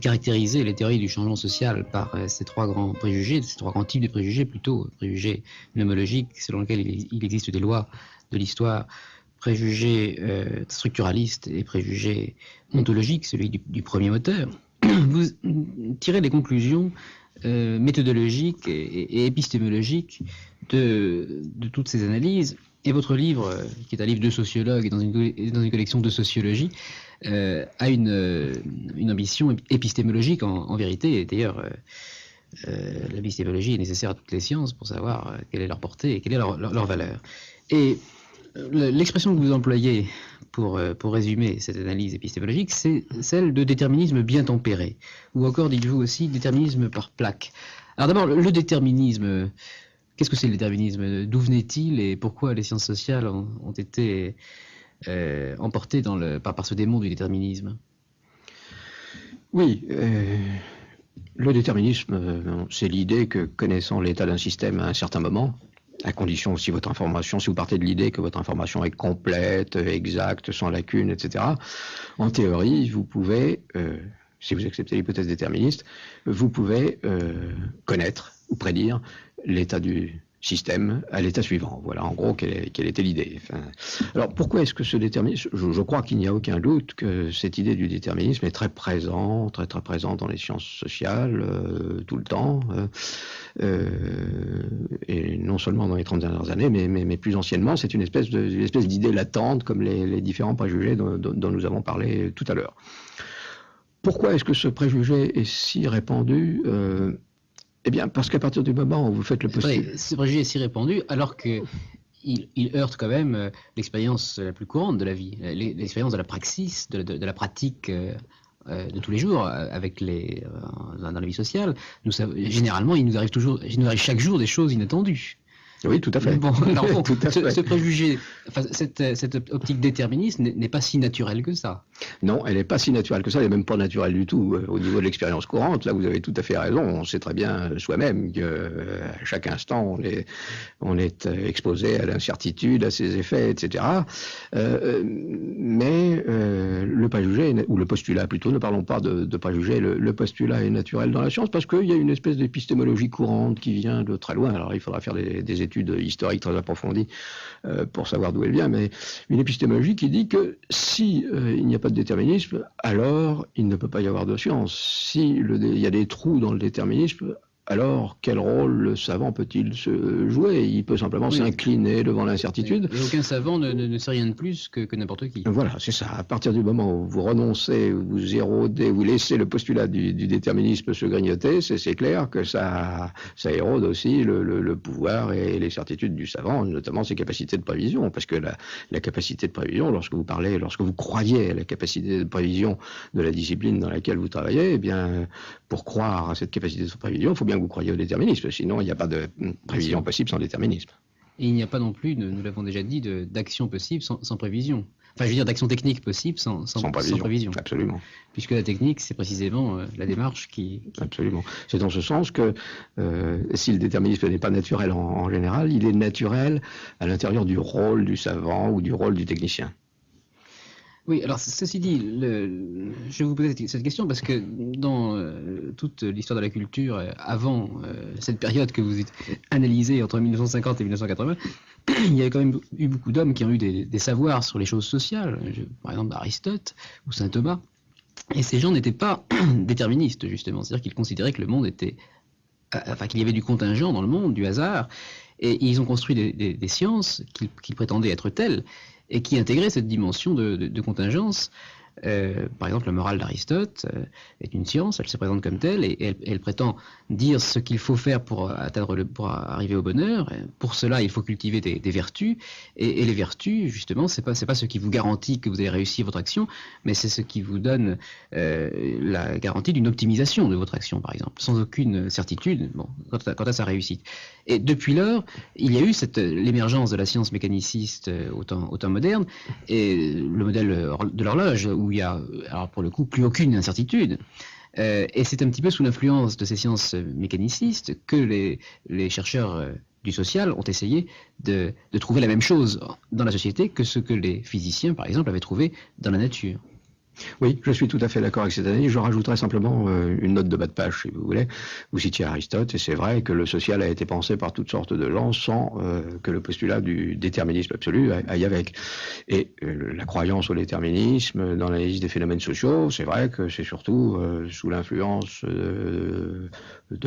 Speaker 2: Caractériser les théories du changement social par ces trois grands préjugés, ces trois grands types de préjugés plutôt, préjugés nomologiques selon lesquels il existe des lois de l'histoire, préjugés structuralistes et préjugés ontologiques, celui du premier moteur. Vous tirez des conclusions méthodologiques et épistémologiques de toutes ces analyses. Et votre livre, qui est un livre de sociologue et dans une collection de sociologie, a une ambition épistémologique en vérité. Et d'ailleurs, l'épistémologie est nécessaire à toutes les sciences pour savoir quelle est leur portée et quelle est leur valeur. Et l'expression que vous employez pour résumer cette analyse épistémologique, c'est celle de déterminisme bien tempéré, ou encore, dites-vous aussi, déterminisme par plaque. Alors d'abord, le déterminisme, qu'est-ce que c'est le déterminisme? D'où venait-il et pourquoi les sciences sociales ont été emportées par ce démon du déterminisme?
Speaker 3: Oui, le déterminisme, c'est l'idée que, connaissant l'état d'un système à un certain moment, à condition aussi votre information, si vous partez de l'idée que votre information est complète, exacte, sans lacune, etc., en théorie, vous pouvez, si vous acceptez l'hypothèse déterministe, vous pouvez connaître ou prédire l'état du système à l'état suivant. Voilà en gros quelle était l'idée. Enfin, alors pourquoi est-ce que ce déterminisme, je crois qu'il n'y a aucun doute que cette idée du déterminisme est très présente dans les sciences sociales tout le temps, et non seulement dans les 30 dernières années, mais plus anciennement, c'est une espèce d'idée latente comme les différents préjugés dont nous avons parlé tout à l'heure. Pourquoi est-ce que ce préjugé est si répandu? Eh bien, parce qu'à partir du moment où vous faites le postulat...
Speaker 2: Ce préjugé est si répandu, alors qu'il heurte quand même l'expérience la plus courante de la vie, l'expérience de la praxis, de la pratique de tous les jours, dans la vie sociale. Généralement, il nous arrive chaque jour des choses inattendues.
Speaker 3: Oui, tout à fait.
Speaker 2: Bon, alors, ce préjugé, enfin, cette optique déterministe n'est pas si naturelle que ça.
Speaker 3: Non, elle n'est pas si naturelle que ça, elle n'est même pas naturelle du tout. Au niveau de l'expérience courante, là vous avez tout à fait raison, on sait très bien soi-même qu'à chaque instant on est exposé à l'incertitude, à ses effets, etc. Mais le préjugé, ou le postulat plutôt, ne parlons pas de préjugé, le postulat est naturel dans la science parce qu'il y a une espèce d'épistémologie courante qui vient de très loin. Alors il faudra faire des études historiques très approfondies pour savoir d'où elle vient, mais une épistémologie qui dit que si il n'y a pas de déterminisme, alors il ne peut pas y avoir de science. Si il y a des trous dans le déterminisme, alors quel rôle le savant peut-il se jouer? Il peut simplement s'incliner devant l'incertitude.
Speaker 2: Et aucun savant ne sait rien de plus que n'importe qui.
Speaker 3: Voilà, c'est ça. À partir du moment où vous renoncez, où vous érodez, vous laissez le postulat du déterminisme se grignoter, c'est clair que ça érode aussi le pouvoir et les certitudes du savant, notamment ses capacités de prévision. Parce que la capacité de prévision, lorsque vous croyez à la capacité de prévision de la discipline dans laquelle vous travaillez, eh bien, pour croire à cette capacité de prévision, il faut bien que vous croyez au déterminisme. Sinon, il n'y a pas de prévision possible sans déterminisme.
Speaker 2: Et il n'y a pas non plus, nous l'avons déjà dit, d'action possible sans prévision. Enfin, je veux dire, d'action technique possible sans prévision.
Speaker 3: Absolument.
Speaker 2: Puisque la technique, c'est précisément la démarche qui...
Speaker 3: Absolument. C'est dans ce sens que si le déterminisme n'est pas naturel en général, il est naturel à l'intérieur du rôle du savant ou du rôle du technicien.
Speaker 2: Oui, alors ceci dit, je vais vous poser cette question parce que dans toute l'histoire de la culture, avant cette période que vous analysez entre 1950 et 1980, il y avait quand même eu beaucoup d'hommes qui ont eu des savoirs sur les choses sociales, par exemple Aristote ou saint Thomas, et ces gens n'étaient pas déterministes justement, c'est-à-dire qu'ils considéraient que le monde était, enfin qu'il y avait du contingent dans le monde, du hasard, et ils ont construit des sciences qui prétendaient être telles, et qui intégraient cette dimension de contingence. Par exemple, la morale d'Aristote est une science, elle se présente comme telle, et elle prétend dire ce qu'il faut faire pour arriver au bonheur. Pour cela, il faut cultiver des vertus, et les vertus, justement, c'est pas ce qui vous garantit que vous allez réussir votre action, mais c'est ce qui vous donne la garantie d'une optimisation de votre action, par exemple, sans aucune certitude quant à sa réussite. Et depuis lors, il y a eu l'émergence de la science mécaniciste au temps moderne, et le modèle de l'horloge, où il y a, alors pour le coup, plus aucune incertitude. Et c'est un petit peu sous l'influence de ces sciences mécanicistes que les chercheurs du social ont essayé de trouver la même chose dans la société que ce que les physiciens, par exemple, avaient trouvé dans la nature.
Speaker 3: Oui, je suis tout à fait d'accord avec cette analyse. Je rajouterai simplement une note de bas de page, si vous voulez. Vous citiez Aristote, et c'est vrai que le social a été pensé par toutes sortes de gens sans que le postulat du déterminisme absolu aille avec. Et la croyance au déterminisme dans l'analyse des phénomènes sociaux, c'est vrai que c'est surtout sous l'influence de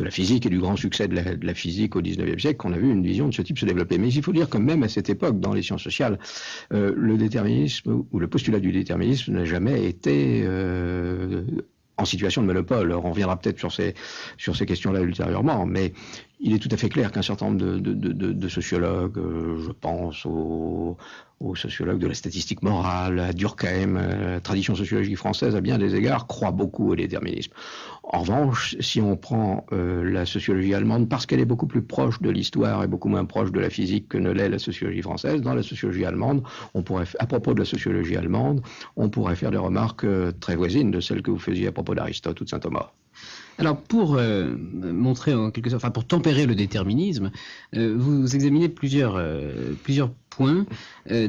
Speaker 3: la physique et du grand succès de la physique au XIXe siècle qu'on a vu une vision de ce type se développer. Mais il faut dire que même à cette époque, dans les sciences sociales, le déterminisme ou le postulat du déterminisme n'a jamais été en situation de monopole. On reviendra peut-être sur ces questions-là ultérieurement, mais il est tout à fait clair qu'un certain nombre de sociologues, je pense aux sociologues de la statistique morale, à Durkheim, la tradition sociologique française à bien des égards, croient beaucoup au déterminisme. En revanche, si on prend la sociologie allemande, parce qu'elle est beaucoup plus proche de l'histoire et beaucoup moins proche de la physique que ne l'est la sociologie française, dans la sociologie allemande, à propos de la sociologie allemande, on pourrait faire des remarques très voisines de celles que vous faisiez à propos d'Aristote ou de saint Thomas.
Speaker 2: Alors pour montrer en quelque sorte, enfin pour tempérer le déterminisme, vous examinez plusieurs points,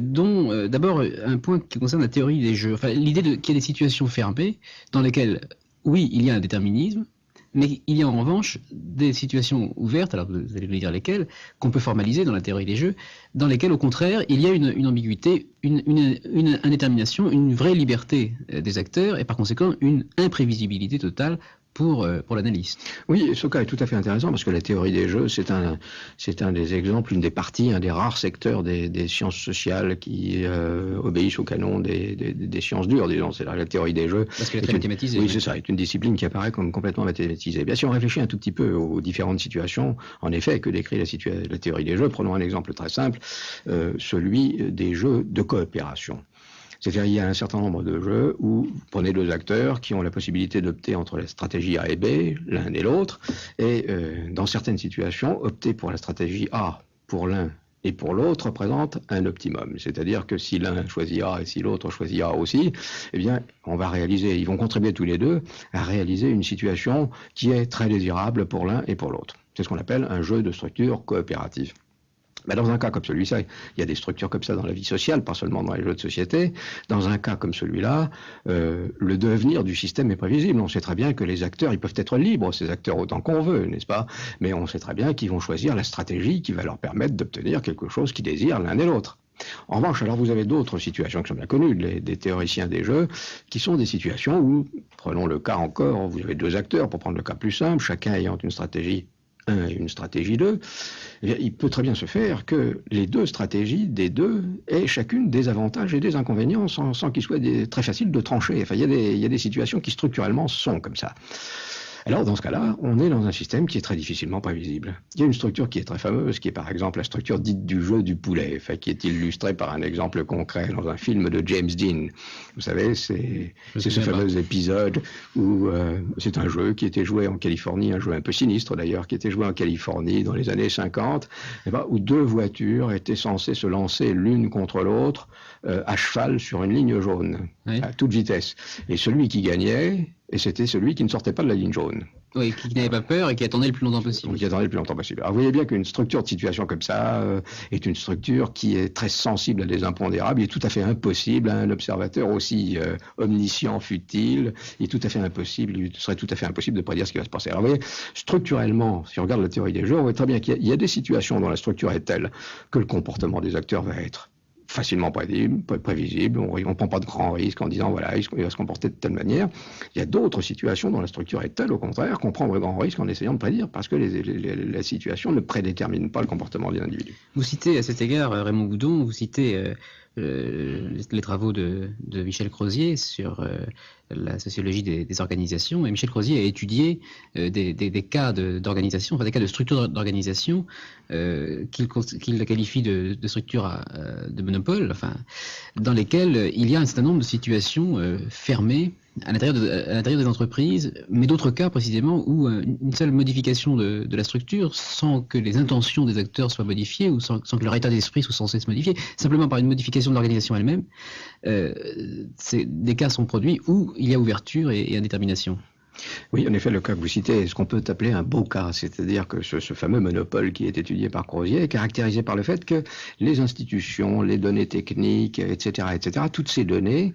Speaker 2: dont d'abord un point qui concerne la théorie des jeux, enfin l'idée qu'il y a des situations fermées dans lesquelles, oui, il y a un déterminisme, mais il y a en revanche des situations ouvertes, alors vous allez me dire lesquelles, qu'on peut formaliser dans la théorie des jeux, dans lesquelles au contraire il y a une ambiguïté, une indétermination, une vraie liberté des acteurs et par conséquent une imprévisibilité totale pour l'analyste.
Speaker 3: Oui, ce cas est tout à fait intéressant parce que la théorie des jeux, c'est un des exemples, une des parties, un des rares secteurs des sciences sociales qui obéissent au canon des sciences dures, disons. C'est la théorie des jeux.
Speaker 2: Parce qu'elle est très mathématisée.
Speaker 3: Oui, c'est ça, est une discipline qui apparaît comme complètement mathématisée. Bien, si on réfléchit un tout petit peu aux différentes situations, en effet, que décrit la théorie des jeux, prenons un exemple très simple, celui des jeux de coopération. C'est-à-dire il y a un certain nombre de jeux où vous prenez deux acteurs qui ont la possibilité d'opter entre la stratégie A et B, l'un et l'autre, et dans certaines situations, opter pour la stratégie A pour l'un et pour l'autre représente un optimum. C'est-à-dire que si l'un choisit A et si l'autre choisit A aussi, eh bien, ils vont contribuer tous les deux à réaliser une situation qui est très désirable pour l'un et pour l'autre. C'est ce qu'on appelle un jeu de structure coopérative. Dans un cas comme celui-là, il y a des structures comme ça dans la vie sociale, pas seulement dans les jeux de société. Dans un cas comme celui-là, le devenir du système est prévisible. On sait très bien que les acteurs, ils peuvent être libres, ces acteurs autant qu'on veut, n'est-ce pas? Mais on sait très bien qu'ils vont choisir la stratégie qui va leur permettre d'obtenir quelque chose qu'ils désirent l'un et l'autre. En revanche, alors vous avez d'autres situations qui sont bien connues, des théoriciens des jeux, qui sont des situations où, prenons le cas encore, vous avez deux acteurs, pour prendre le cas plus simple, chacun ayant une stratégie 1 et une stratégie 2, eh bien, il peut très bien se faire que les deux stratégies des deux aient chacune des avantages et des inconvénients sans qu'il soit très facile de trancher. Enfin, il y a des situations qui structurellement sont comme ça. Alors, dans ce cas-là, on est dans un système qui est très difficilement prévisible. Il y a une structure qui est très fameuse, qui est par exemple la structure dite du jeu du poulet, enfin, qui est illustrée par un exemple concret dans un film de James Dean. Vous savez, c'est ce fameux épisode où c'est un jeu qui était joué en Californie, un jeu un peu sinistre d'ailleurs, qui était joué en Californie dans les années 50, où deux voitures étaient censées se lancer l'une contre l'autre à cheval sur une ligne jaune, oui, à toute vitesse. Et celui qui gagnait, et c'était celui qui ne sortait pas de la ligne jaune.
Speaker 2: Oui, qui n'avait pas peur et qui attendait le plus longtemps possible.
Speaker 3: Qui attendait le plus longtemps possible. Alors vous voyez bien qu'une structure de situation comme ça est une structure qui est très sensible à des impondérables. Il est tout à fait impossible à un observateur aussi omniscient fut-il, il est tout à fait impossible, il serait tout à fait impossible de prédire ce qui va se passer. Alors vous voyez, structurellement, si on regarde la théorie des jeux, on voit très bien qu'il y a des situations dont la structure est telle que le comportement des acteurs va être facilement prévisible, on ne prend pas de grands risques en disant voilà, il va se comporter de telle manière. Il y a d'autres situations dont la structure est telle, au contraire, qu'on prend de grands risques en essayant de prédire, parce que la situation ne prédétermine pas le comportement des individus.
Speaker 2: Vous citez à cet égard, Raymond Boudon, vous citez les travaux de Michel Crozier sur la sociologie des organisations, et Michel Crozier a étudié des cas d'organisation, enfin des cas de structure d'organisation qu'il qualifie de structure de monopole, enfin, dans lesquelles il y a un certain nombre de situations fermées à l'intérieur des entreprises, mais d'autres cas précisément où une seule modification de la structure, sans que les intentions des acteurs soient modifiées ou sans que leur état d'esprit soit censé se modifier, simplement par une modification de l'organisation elle-même, des cas sont produits où il y a ouverture et indétermination.
Speaker 3: Oui, en effet, le cas que vous citez est ce qu'on peut appeler un beau cas, c'est-à-dire que ce fameux monopole qui est étudié par Crozier est caractérisé par le fait que les institutions, les données techniques, etc., toutes ces données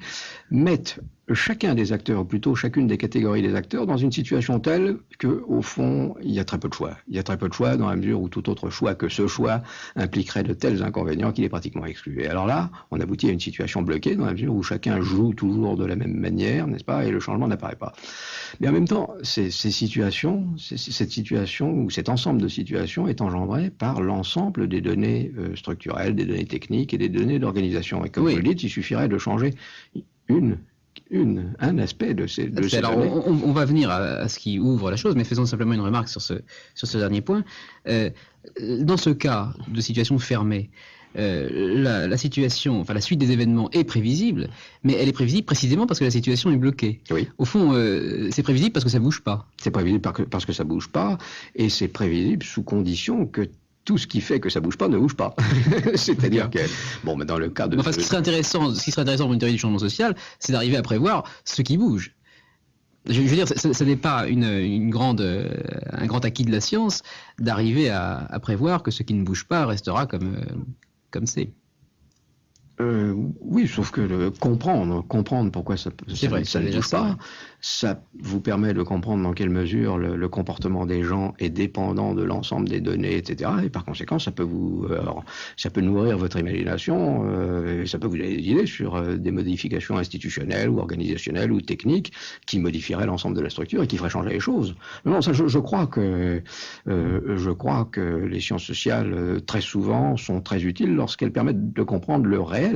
Speaker 3: mettent chacun des acteurs, ou plutôt chacune des catégories des acteurs, dans une situation telle que, au fond, il y a très peu de choix. Il y a très peu de choix dans la mesure où tout autre choix que ce choix impliquerait de tels inconvénients qu'il est pratiquement exclu. Et alors là, on aboutit à une situation bloquée dans la mesure où chacun joue toujours de la même manière, n'est-ce pas, et le changement n'apparaît pas. Mais en même temps, cette situation ou cet ensemble de situations est engendré par l'ensemble des données structurelles, des données techniques et des données d'organisation. Et comme vous le dites, il suffirait de changer un aspect de ces données.
Speaker 2: Alors, on va venir à ce qui ouvre la chose, mais faisons simplement une remarque sur ce dernier point. Dans ce cas de situation fermée, la situation, enfin la suite des événements est prévisible, mais elle est prévisible précisément parce que la situation est bloquée.
Speaker 3: Oui.
Speaker 2: Au fond, c'est prévisible parce que ça bouge pas.
Speaker 3: C'est prévisible parce que ça bouge pas, et c'est prévisible sous condition que tout ce qui fait que ça bouge pas ne bouge pas. C'est-à-dire que, bon, mais dans le cas de...
Speaker 2: Enfin, ce qui serait intéressant pour une théorie du changement social, c'est d'arriver à prévoir ce qui bouge. Je veux dire, ce n'est pas un grand acquis de la science d'arriver à prévoir que ce qui ne bouge pas restera comme c'est.
Speaker 3: Oui, sauf que comprendre pourquoi ça ne bouge pas, ça vous permet de comprendre dans quelle mesure le comportement des gens est dépendant de l'ensemble des données, etc. Et par conséquent, ça peut nourrir votre imagination, et ça peut vous donner des idées sur des modifications institutionnelles ou organisationnelles ou techniques qui modifieraient l'ensemble de la structure et qui feraient changer les choses. Non, ça, je crois que les sciences sociales, très souvent, sont très utiles lorsqu'elles permettent de comprendre le réel,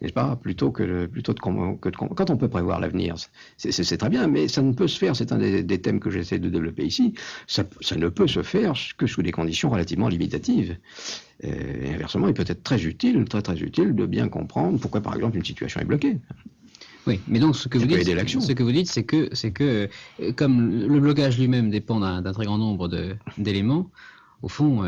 Speaker 3: n'est-ce pas, plutôt que quand on peut prévoir l'avenir, c'est très bien, mais ça ne peut se faire, c'est un des thèmes que j'essaie de développer ici, ça ne peut se faire que sous des conditions relativement limitatives. Et inversement, il peut être très utile de bien comprendre pourquoi, par exemple, une situation est bloquée.
Speaker 2: Oui, mais donc ce que vous dites, c'est que comme le blocage lui-même dépend d'un très grand nombre d'éléments, au fond,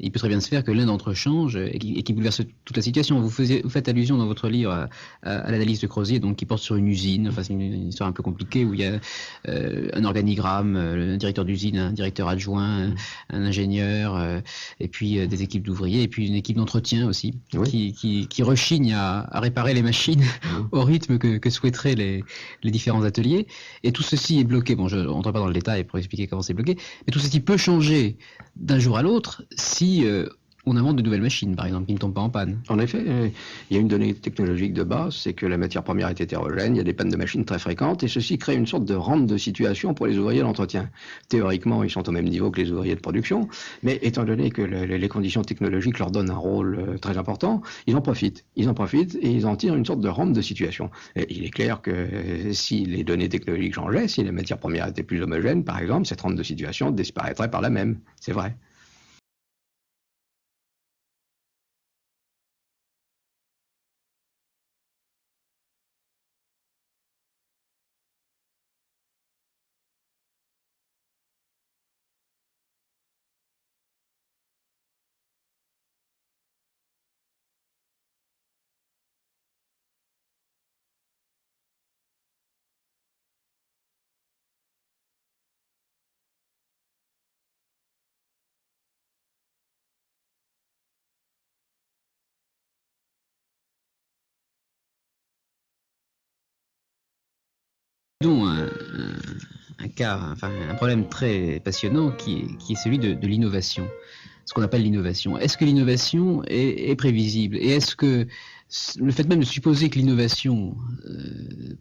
Speaker 2: il peut très bien se faire que l'un d'entre eux change et qui bouleverse toute la situation. Vous faites allusion dans votre livre à l'analyse de Crozier, donc qui porte sur une usine. Enfin, c'est une histoire un peu compliquée où il y a un organigramme, un directeur d'usine, un directeur adjoint, un ingénieur, et puis des équipes d'ouvriers, et puis une équipe d'entretien aussi, oui, qui rechigne à réparer les machines au rythme que souhaiteraient les différents ateliers. Et tout ceci est bloqué. Bon, je ne rentre pas dans le détail pour expliquer comment c'est bloqué, mais tout ceci peut changer d'un jour à l'autre si On invente de nouvelles machines, par exemple, qui ne tombent pas en panne.
Speaker 3: En effet, il y a une donnée technologique de base, c'est que la matière première est hétérogène, il y a des pannes de machines très fréquentes, et ceci crée une sorte de rente de situation pour les ouvriers d'entretien. Théoriquement, ils sont au même niveau que les ouvriers de production, mais étant donné que les conditions technologiques leur donnent un rôle très important, ils en profitent. Ils en profitent et ils en tirent une sorte de rente de situation. Et il est clair que si les données technologiques changeaient, si la matière première était plus homogène, par exemple, cette rente de situation disparaîtrait par la même. C'est vrai.
Speaker 2: Donc, un cas, enfin, un problème très passionnant qui est celui de l'innovation, ce qu'on appelle l'innovation. Est-ce que l'innovation est prévisible? Et est-ce que le fait même de supposer que l'innovation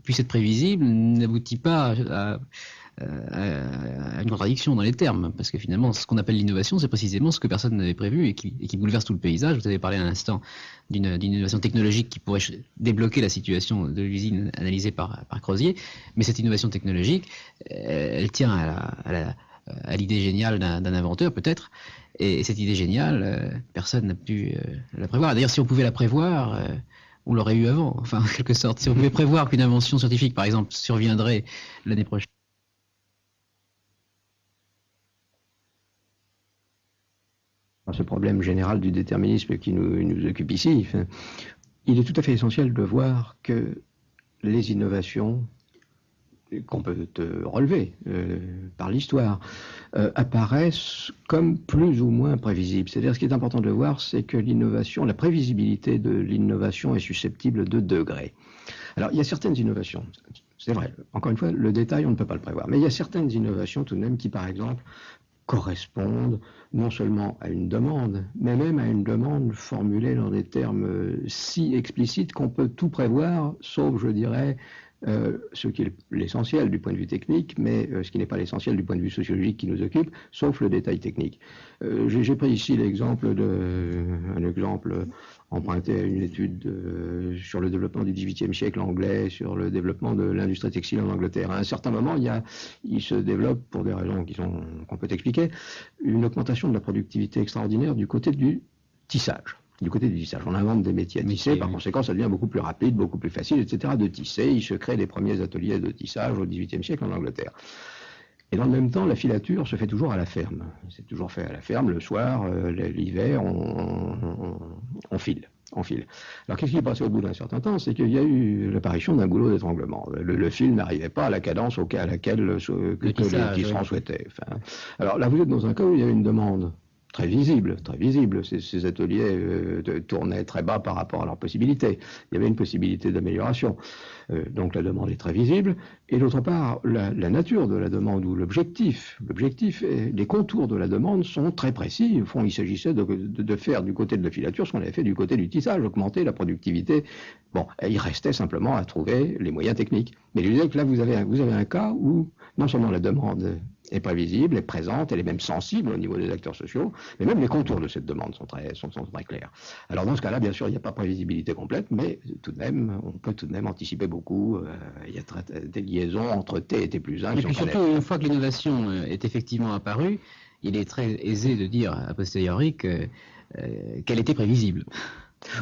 Speaker 2: puisse être prévisible n'aboutit pas à une contradiction dans les termes? Parce que finalement, ce qu'on appelle l'innovation, c'est précisément ce que personne n'avait prévu et qui bouleverse tout le paysage. Vous avez parlé à l'instant d'une innovation technologique qui pourrait débloquer la situation de l'usine analysée par Crozier, mais cette innovation technologique, elle tient à l'idée géniale d'un inventeur peut-être, et cette idée géniale, personne n'a pu la prévoir. D'ailleurs, si on pouvait la prévoir, on l'aurait eu avant, enfin en quelque sorte. Si on pouvait prévoir qu'une invention scientifique, par exemple, surviendrait l'année prochaine.
Speaker 3: Ce problème général du déterminisme qui nous occupe ici, il est tout à fait essentiel de voir que les innovations qu'on peut relever par l'histoire apparaissent comme plus ou moins prévisibles. C'est-à-dire, ce qui est important de voir, c'est que l'innovation, la prévisibilité de l'innovation est susceptible de degrés. Alors, il y a certaines innovations, c'est vrai, encore une fois, le détail, on ne peut pas le prévoir, mais il y a certaines innovations tout de même qui, par exemple, correspondent non seulement à une demande, mais même à une demande formulée dans des termes si explicites qu'on peut tout prévoir, sauf, je dirais, ce qui est l'essentiel du point de vue technique, mais ce qui n'est pas l'essentiel du point de vue sociologique qui nous occupe, sauf le détail technique. J'ai pris ici l'exemple un exemple emprunté à une étude sur le développement du XVIIIe siècle anglais, sur le développement de l'industrie textile en Angleterre. À un certain moment, il se développe, pour des raisons qu'on peut expliquer, une augmentation de la productivité extraordinaire du côté du tissage. Du côté du tissage, on invente des métiers à tisser, par conséquent ça devient beaucoup plus rapide, beaucoup plus facile, etc. de tisser. Il se crée les premiers ateliers de tissage au XVIIIe siècle en Angleterre. Et dans le même temps, la filature se fait toujours à la ferme. C'est toujours fait à la ferme, le soir, l'hiver, on file. Alors qu'est-ce qui est passé au bout d'un certain temps? C'est qu'il y a eu l'apparition d'un goulot d'étranglement. Le fil n'arrivait pas à la cadence à laquelle le tisserand souhaitait. Enfin, alors là, vous êtes dans un cas où il y a une demande très visible. Ces ateliers tournaient très bas par rapport à leurs possibilités. Il y avait une possibilité d'amélioration. Donc la demande est très visible. Et d'autre part, la nature de la demande ou l'objectif, les contours de la demande sont très précis. Au fond, il s'agissait de faire du côté de la filature ce qu'on avait fait du côté du tissage, augmenter la productivité. Bon, il restait simplement à trouver les moyens techniques. Mais je disais que là, vous avez un cas où non seulement la demande est prévisible, est présente, elle est même sensible au niveau des acteurs sociaux, mais même les contours de cette demande sont très clairs. Alors dans ce cas-là, bien sûr, il n'y a pas de prévisibilité complète, mais tout de même, on peut tout de même anticiper beaucoup. Il y a des liaisons entre T et T plus 1.
Speaker 2: Et puis surtout, une fois que l'innovation est effectivement apparue, il est très aisé de dire a posteriori qu'elle était prévisible.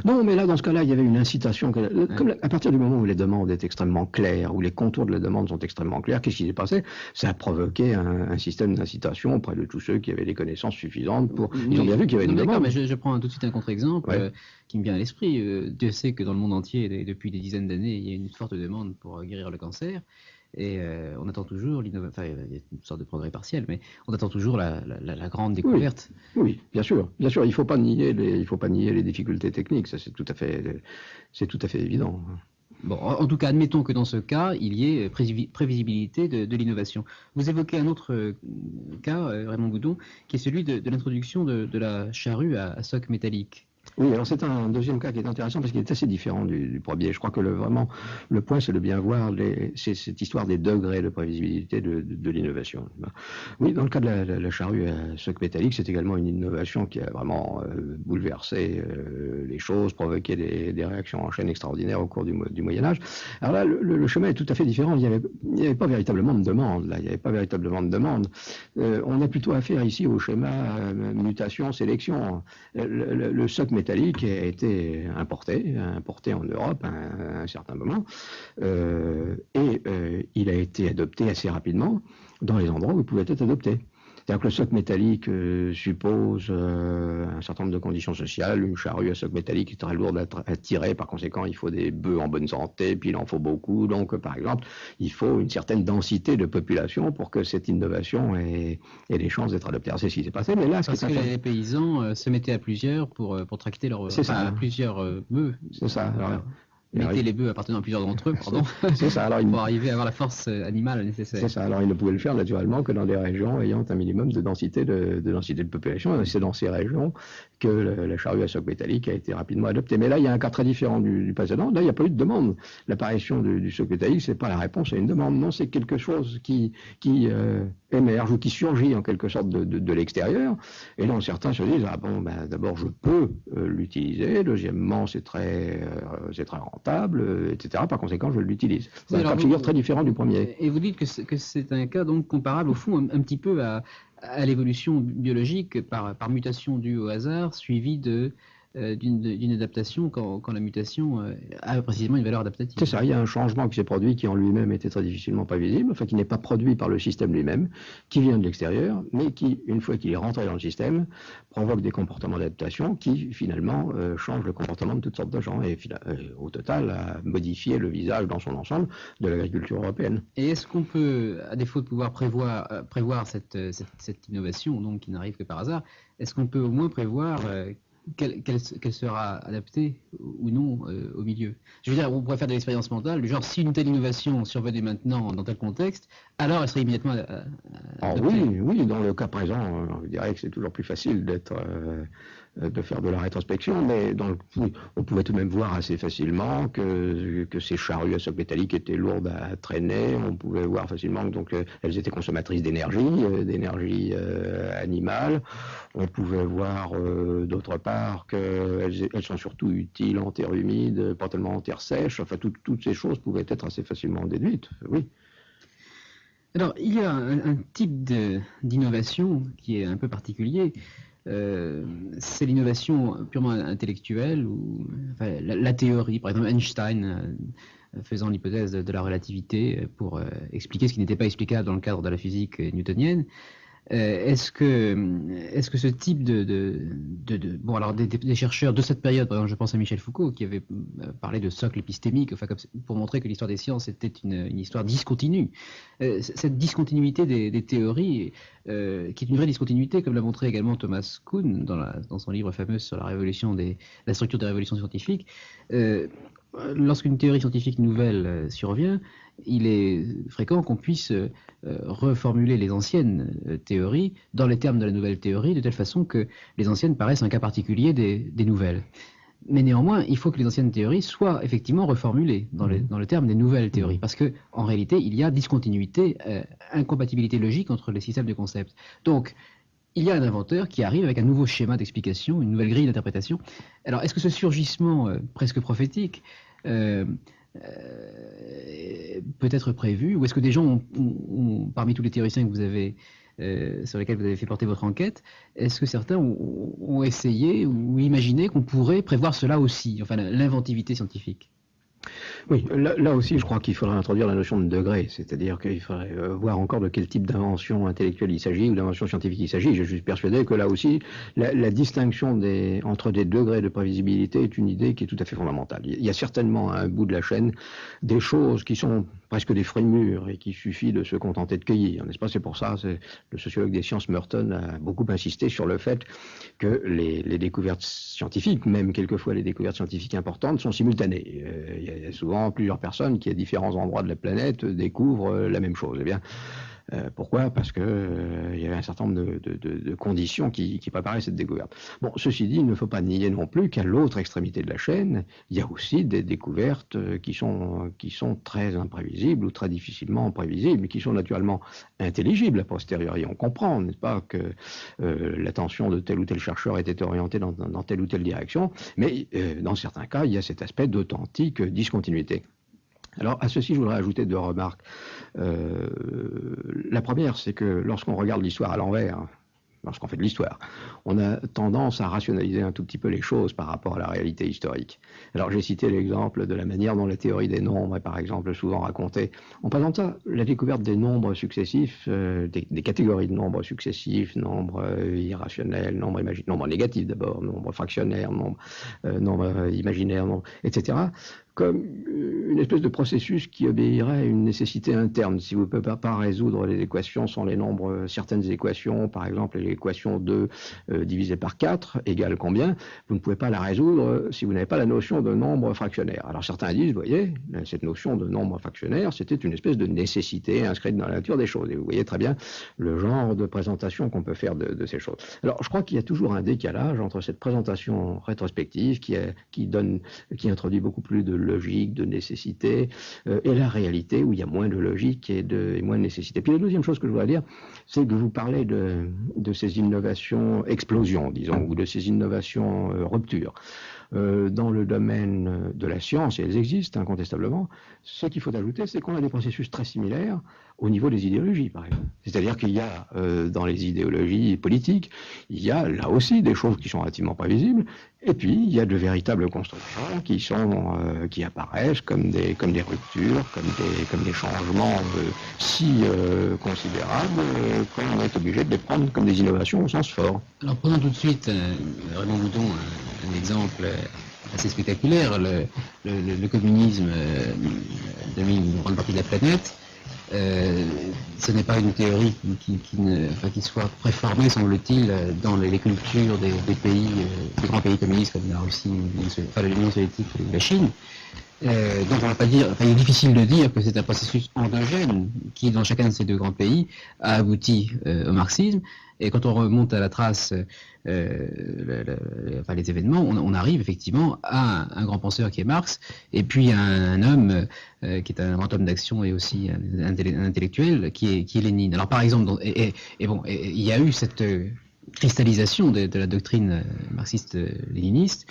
Speaker 3: Non, mais là, dans ce cas-là, il y avait une incitation. Comme à partir du moment où les demandes sont extrêmement claires, où les contours de la demande sont extrêmement clairs, qu'est-ce qui s'est passé? Ça a provoqué un système d'incitation auprès de tous ceux qui avaient les connaissances suffisantes pour... Ils ont bien vu qu'il y avait une demande.
Speaker 2: Mais je prends tout de suite un contre-exemple qui me vient à l'esprit. Dieu sait que dans le monde entier, depuis des dizaines d'années, il y a une forte demande pour guérir le cancer. Et on attend toujours l'innovation, enfin il y a une sorte de progrès partiel, mais on attend toujours la grande découverte.
Speaker 3: Oui, bien sûr. Il ne faut pas nier les difficultés techniques, ça c'est tout à fait évident.
Speaker 2: Bon, en tout cas, admettons que dans ce cas, il y ait prévisibilité de l'innovation. Vous évoquez un autre cas, Raymond Boudon, qui est celui de l'introduction de la charrue à soc métallique.
Speaker 3: Oui, alors c'est un deuxième cas qui est intéressant parce qu'il est assez différent du premier. Je crois que vraiment, le point, c'est de bien voir c'est cette histoire des degrés de prévisibilité de l'innovation. Oui, dans le cas de la charrue à soc métallique, c'est également une innovation qui a vraiment bouleversé les choses, provoqué des réactions en chaîne extraordinaires au cours du Moyen-Âge. Alors là, le chemin est tout à fait différent. Il n'y avait pas véritablement de demande. Là, il n'y avait pas véritablement de demande. On a plutôt affaire ici au schéma mutation-sélection. Le soc métallique a été importé en Europe à un certain moment, et il a été adopté assez rapidement dans les endroits où il pouvait être adopté. C'est-à-dire que le soc métallique suppose un certain nombre de conditions sociales. Une charrue à soc métallique est très lourde à tirer, par conséquent il faut des bœufs en bonne santé, puis il en faut beaucoup. Donc par exemple, il faut une certaine densité de population pour que cette innovation ait des chances d'être adoptée. Alors c'est ce qui s'est passé, mais là...
Speaker 2: Parce que les paysans se mettaient à plusieurs pour tracter plusieurs bœufs.
Speaker 3: C'est ça. Alors,
Speaker 2: mettez les bœufs appartenant à plusieurs d'entre eux, pardon,
Speaker 3: c'est ça. Alors,
Speaker 2: pour arriver à avoir la force animale nécessaire.
Speaker 3: C'est ça. Alors ils ne pouvaient le faire naturellement que dans des régions ayant un minimum de densité de population. Et c'est dans ces régions que la charrue à soc métallique a été rapidement adoptée. Mais là, il y a un cas très différent du précédent. Là, il n'y a pas eu de demande. L'apparition du soc métallique, c'est pas la réponse à une demande. Non, c'est quelque chose qui émerge ou qui surgit en quelque sorte de l'extérieur. Et donc certains se disent, d'abord je peux l'utiliser. Deuxièmement, c'est très rentable, etc. Par conséquent, je l'utilise. C'est un cas de figure très différent du premier.
Speaker 2: Et vous dites que c'est un cas donc comparable au fond un petit peu à l'évolution biologique par mutation due au hasard, suivie d'une adaptation quand la mutation a précisément une valeur adaptative.
Speaker 3: C'est ça, il y a un changement qui s'est produit qui en lui-même était très difficilement prévisible, enfin qui n'est pas produit par le système lui-même, qui vient de l'extérieur, mais qui, une fois qu'il est rentré dans le système, provoque des comportements d'adaptation qui finalement changent le comportement de toutes sortes de gens et au total a modifié le visage dans son ensemble de l'agriculture européenne.
Speaker 2: Et est-ce qu'on peut, à défaut de pouvoir prévoir cette innovation donc qui n'arrive que par hasard, est-ce qu'on peut au moins prévoir qu'elle sera adaptée ou non au milieu? Je veux dire, on pourrait faire de l'expérience mentale, du genre, si une telle innovation survenait maintenant dans tel contexte, alors elle serait immédiatement adaptée.
Speaker 3: Oui, dans le cas présent, je dirais que c'est toujours plus facile de faire de la rétrospection, mais on pouvait tout de même voir assez facilement que ces charrues à soc métallique étaient lourdes à traîner. On pouvait voir facilement que elles étaient consommatrices d'énergie animale. On pouvait voir d'autre part qu'elles sont surtout utiles en terre humide, pas tellement en terre sèche. Enfin, toutes ces choses pouvaient être assez facilement déduites, oui.
Speaker 2: Alors, il y a un type d'innovation qui est un peu particulier. C'est l'innovation purement intellectuelle, la théorie. Par exemple, Einstein faisant l'hypothèse de la relativité pour expliquer ce qui n'était pas explicable dans le cadre de la physique newtonienne. Est-ce que ce type bon, alors des chercheurs de cette période, par exemple, je pense à Michel Foucault, qui avait parlé de socle épistémique, pour montrer que l'histoire des sciences était une histoire discontinue. Cette discontinuité des théories, qui est une vraie discontinuité, comme l'a montré également Thomas Kuhn dans son livre fameux sur la structure des révolutions scientifiques. Lorsqu'une théorie scientifique nouvelle survient, il est fréquent qu'on puisse reformuler les anciennes théories dans les termes de la nouvelle théorie, de telle façon que les anciennes paraissent un cas particulier des nouvelles. Mais néanmoins, il faut que les anciennes théories soient effectivement reformulées dans le terme des nouvelles théories, parce que en réalité, il y a discontinuité, incompatibilité logique entre les systèmes de concepts. Donc, il y a un inventeur qui arrive avec un nouveau schéma d'explication, une nouvelle grille d'interprétation. Alors, est-ce que ce surgissement presque prophétique peut être prévu, ou est-ce que des gens parmi tous les théoriciens que vous avez, sur lesquels vous avez fait porter votre enquête, est-ce que certains ont essayé ou imaginé qu'on pourrait prévoir cela aussi, enfin l'inventivité scientifique?
Speaker 3: Oui, là aussi, je crois qu'il faudrait introduire la notion de degré, c'est-à-dire qu'il faudrait voir encore de quel type d'invention intellectuelle il s'agit ou d'invention scientifique il s'agit. Je suis persuadé que là aussi, la distinction entre des degrés de prévisibilité est une idée qui est tout à fait fondamentale. Il y a certainement à un bout de la chaîne des choses qui sont presque des fruits mûrs et qu'il suffit de se contenter de cueillir, n'est-ce pas? C'est pour ça, le sociologue des sciences Merton a beaucoup insisté sur le fait que les découvertes scientifiques, même quelquefois les découvertes scientifiques importantes, sont simultanées. Il y a souvent souvent plusieurs personnes qui, à différents endroits de la planète, découvrent la même chose. Eh bien, pourquoi? Parce que il y avait un certain nombre de conditions qui préparaient cette découverte. Bon, ceci dit, il ne faut pas nier non plus qu'à l'autre extrémité de la chaîne, il y a aussi des découvertes qui sont très imprévisibles ou très difficilement prévisibles, qui sont naturellement intelligibles a posteriori. On comprend, n'est-ce pas, que l'attention de tel ou tel chercheur était orientée dans telle ou telle direction, mais dans certains cas, il y a cet aspect d'authentique discontinuité. Alors, à ceci, je voudrais ajouter 2 remarques. La première, c'est que lorsqu'on regarde l'histoire à l'envers, lorsqu'on fait de l'histoire, on a tendance à rationaliser un tout petit peu les choses par rapport à la réalité historique. Alors, j'ai cité l'exemple de la manière dont la théorie des nombres est, par exemple, souvent racontée. On présente ça, la découverte des nombres successifs, des catégories de nombres successifs, nombres irrationnels, nombres imaginaires, nombres négatifs d'abord, nombres fractionnaires, nombres imaginaires, etc., comme une espèce de processus qui obéirait à une nécessité interne. Si vous ne pouvez pas résoudre les équations sans les nombres, certaines équations, par exemple l'équation 2 divisé par 4 égale combien, vous ne pouvez pas la résoudre si vous n'avez pas la notion de nombre fractionnaire. Alors certains disent, vous voyez, cette notion de nombre fractionnaire, c'était une espèce de nécessité inscrite dans la nature des choses. Et vous voyez très bien le genre de présentation qu'on peut faire de ces choses. Alors je crois qu'il y a toujours un décalage entre cette présentation rétrospective qui introduit beaucoup plus de logique, de nécessité, et la réalité où il y a moins de logique et moins de nécessité. Puis la deuxième chose que je voudrais dire, c'est que vous parlez de ces innovations explosions, disons, ou de ces innovations ruptures. Dans le domaine de la science, et elles existent incontestablement, ce qu'il faut ajouter, c'est qu'on a des processus très similaires au niveau des idéologies, par exemple. C'est-à-dire qu'il y a, dans les idéologies politiques, il y a là aussi des choses qui sont relativement prévisibles, et puis il y a de véritables constructions qui apparaissent comme des ruptures, comme des changements si considérables qu'on est obligé de les prendre comme des innovations au sens fort.
Speaker 2: Alors prenons tout de suite, Raymond Bouton, un exemple assez spectaculaire. Le communisme domine une grande partie de la planète. Ce n'est pas une théorie qui soit préformée, semble-t-il, dans les cultures des pays, des grands pays communistes comme la Russie, l'Union soviétique ou la Chine. Donc on va pas dire, il est difficile de dire que c'est un processus endogène qui, dans chacun de ces 2 grands pays, a abouti au marxisme. Et quand on remonte à la trace les événements, on arrive effectivement à un grand penseur qui est Marx, et puis à un homme qui est un grand homme d'action et aussi un intellectuel qui est Lénine. Alors par exemple, il y a eu cette cristallisation de la doctrine marxiste-léniniste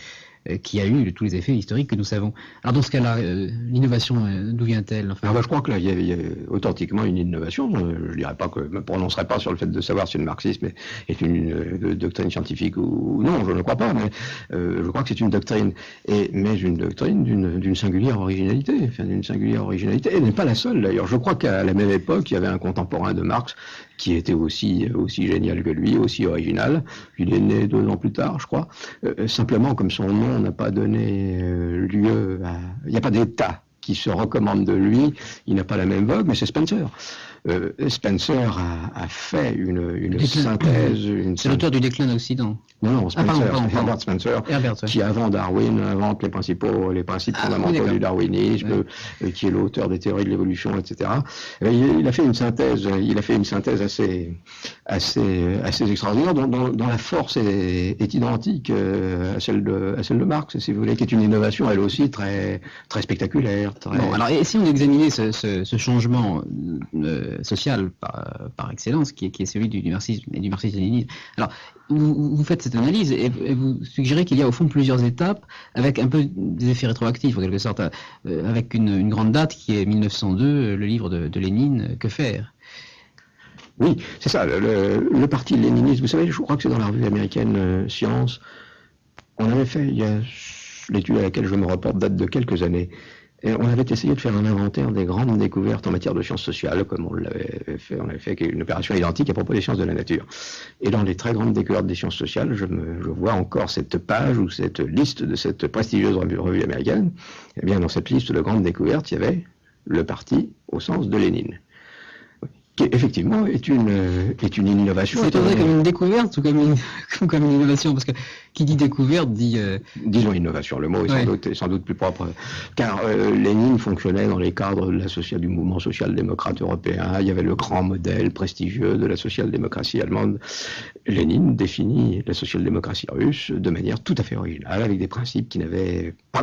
Speaker 2: qui a eu tous les effets historiques que nous savons. Alors dans ce cas-là, l'innovation, d'où vient-elle?
Speaker 3: Je crois que là, il y a authentiquement une innovation. Je ne dirais pas que je me prononcerai pas sur le fait de savoir si le marxisme est une doctrine scientifique ou non, je ne crois pas, mais je crois que c'est une doctrine, mais une doctrine d'une singulière originalité, et n'est pas la seule d'ailleurs. Je crois qu'à la même époque, il y avait un contemporain de Marx qui était aussi génial que lui, aussi original. Il est né 2 ans plus tard, je crois. Simplement, comme son nom n'a pas donné lieu à... Il n'y a pas d'État qui se recommande de lui, il n'a pas la même vogue, mais c'est Spencer. Spencer a fait une synthèse...
Speaker 2: C'est l'auteur du déclin d'Occident.
Speaker 3: Non, Spencer, Herbert Spencer, qui avant Darwin invente les principes fondamentaux du darwinisme, qui est l'auteur des théories de l'évolution, etc. Il a fait une synthèse assez extraordinaire, dont la force est identique à celle de Marx, si vous voulez, qui est une innovation, elle aussi, très, très spectaculaire.
Speaker 2: Bon, alors, et si on examinait ce changement social par excellence, qui est celui du marxisme et du marxisme-léninisme, alors, vous faites cette analyse et vous suggérez qu'il y a au fond plusieurs étapes avec un peu des effets rétroactifs en quelque sorte, avec une grande date qui est 1902, le livre de Lénine, Que faire?
Speaker 3: Oui, c'est ça, le parti léniniste, vous savez, je crois que c'est dans la revue américaine Science, on avait fait, l'étude à laquelle je me reporte date de quelques années, et on avait essayé de faire un inventaire des grandes découvertes en matière de sciences sociales, comme on avait fait une opération identique à propos des sciences de la nature. Et dans les très grandes découvertes des sciences sociales, je vois encore cette page ou cette liste de cette prestigieuse revue américaine. Eh bien, dans cette liste de grandes découvertes, il y avait le parti au sens de Lénine, qui effectivement est une innovation.
Speaker 2: C'est comme une découverte ou comme comme une innovation, parce que qui dit découverte dit...
Speaker 3: Disons innovation, le mot est sans doute plus propre, car Lénine fonctionnait dans les cadres du mouvement social-démocrate européen. Il y avait le grand modèle prestigieux de la social-démocratie allemande. Lénine définit la social-démocratie russe de manière tout à fait originale, avec des principes qui n'avaient pas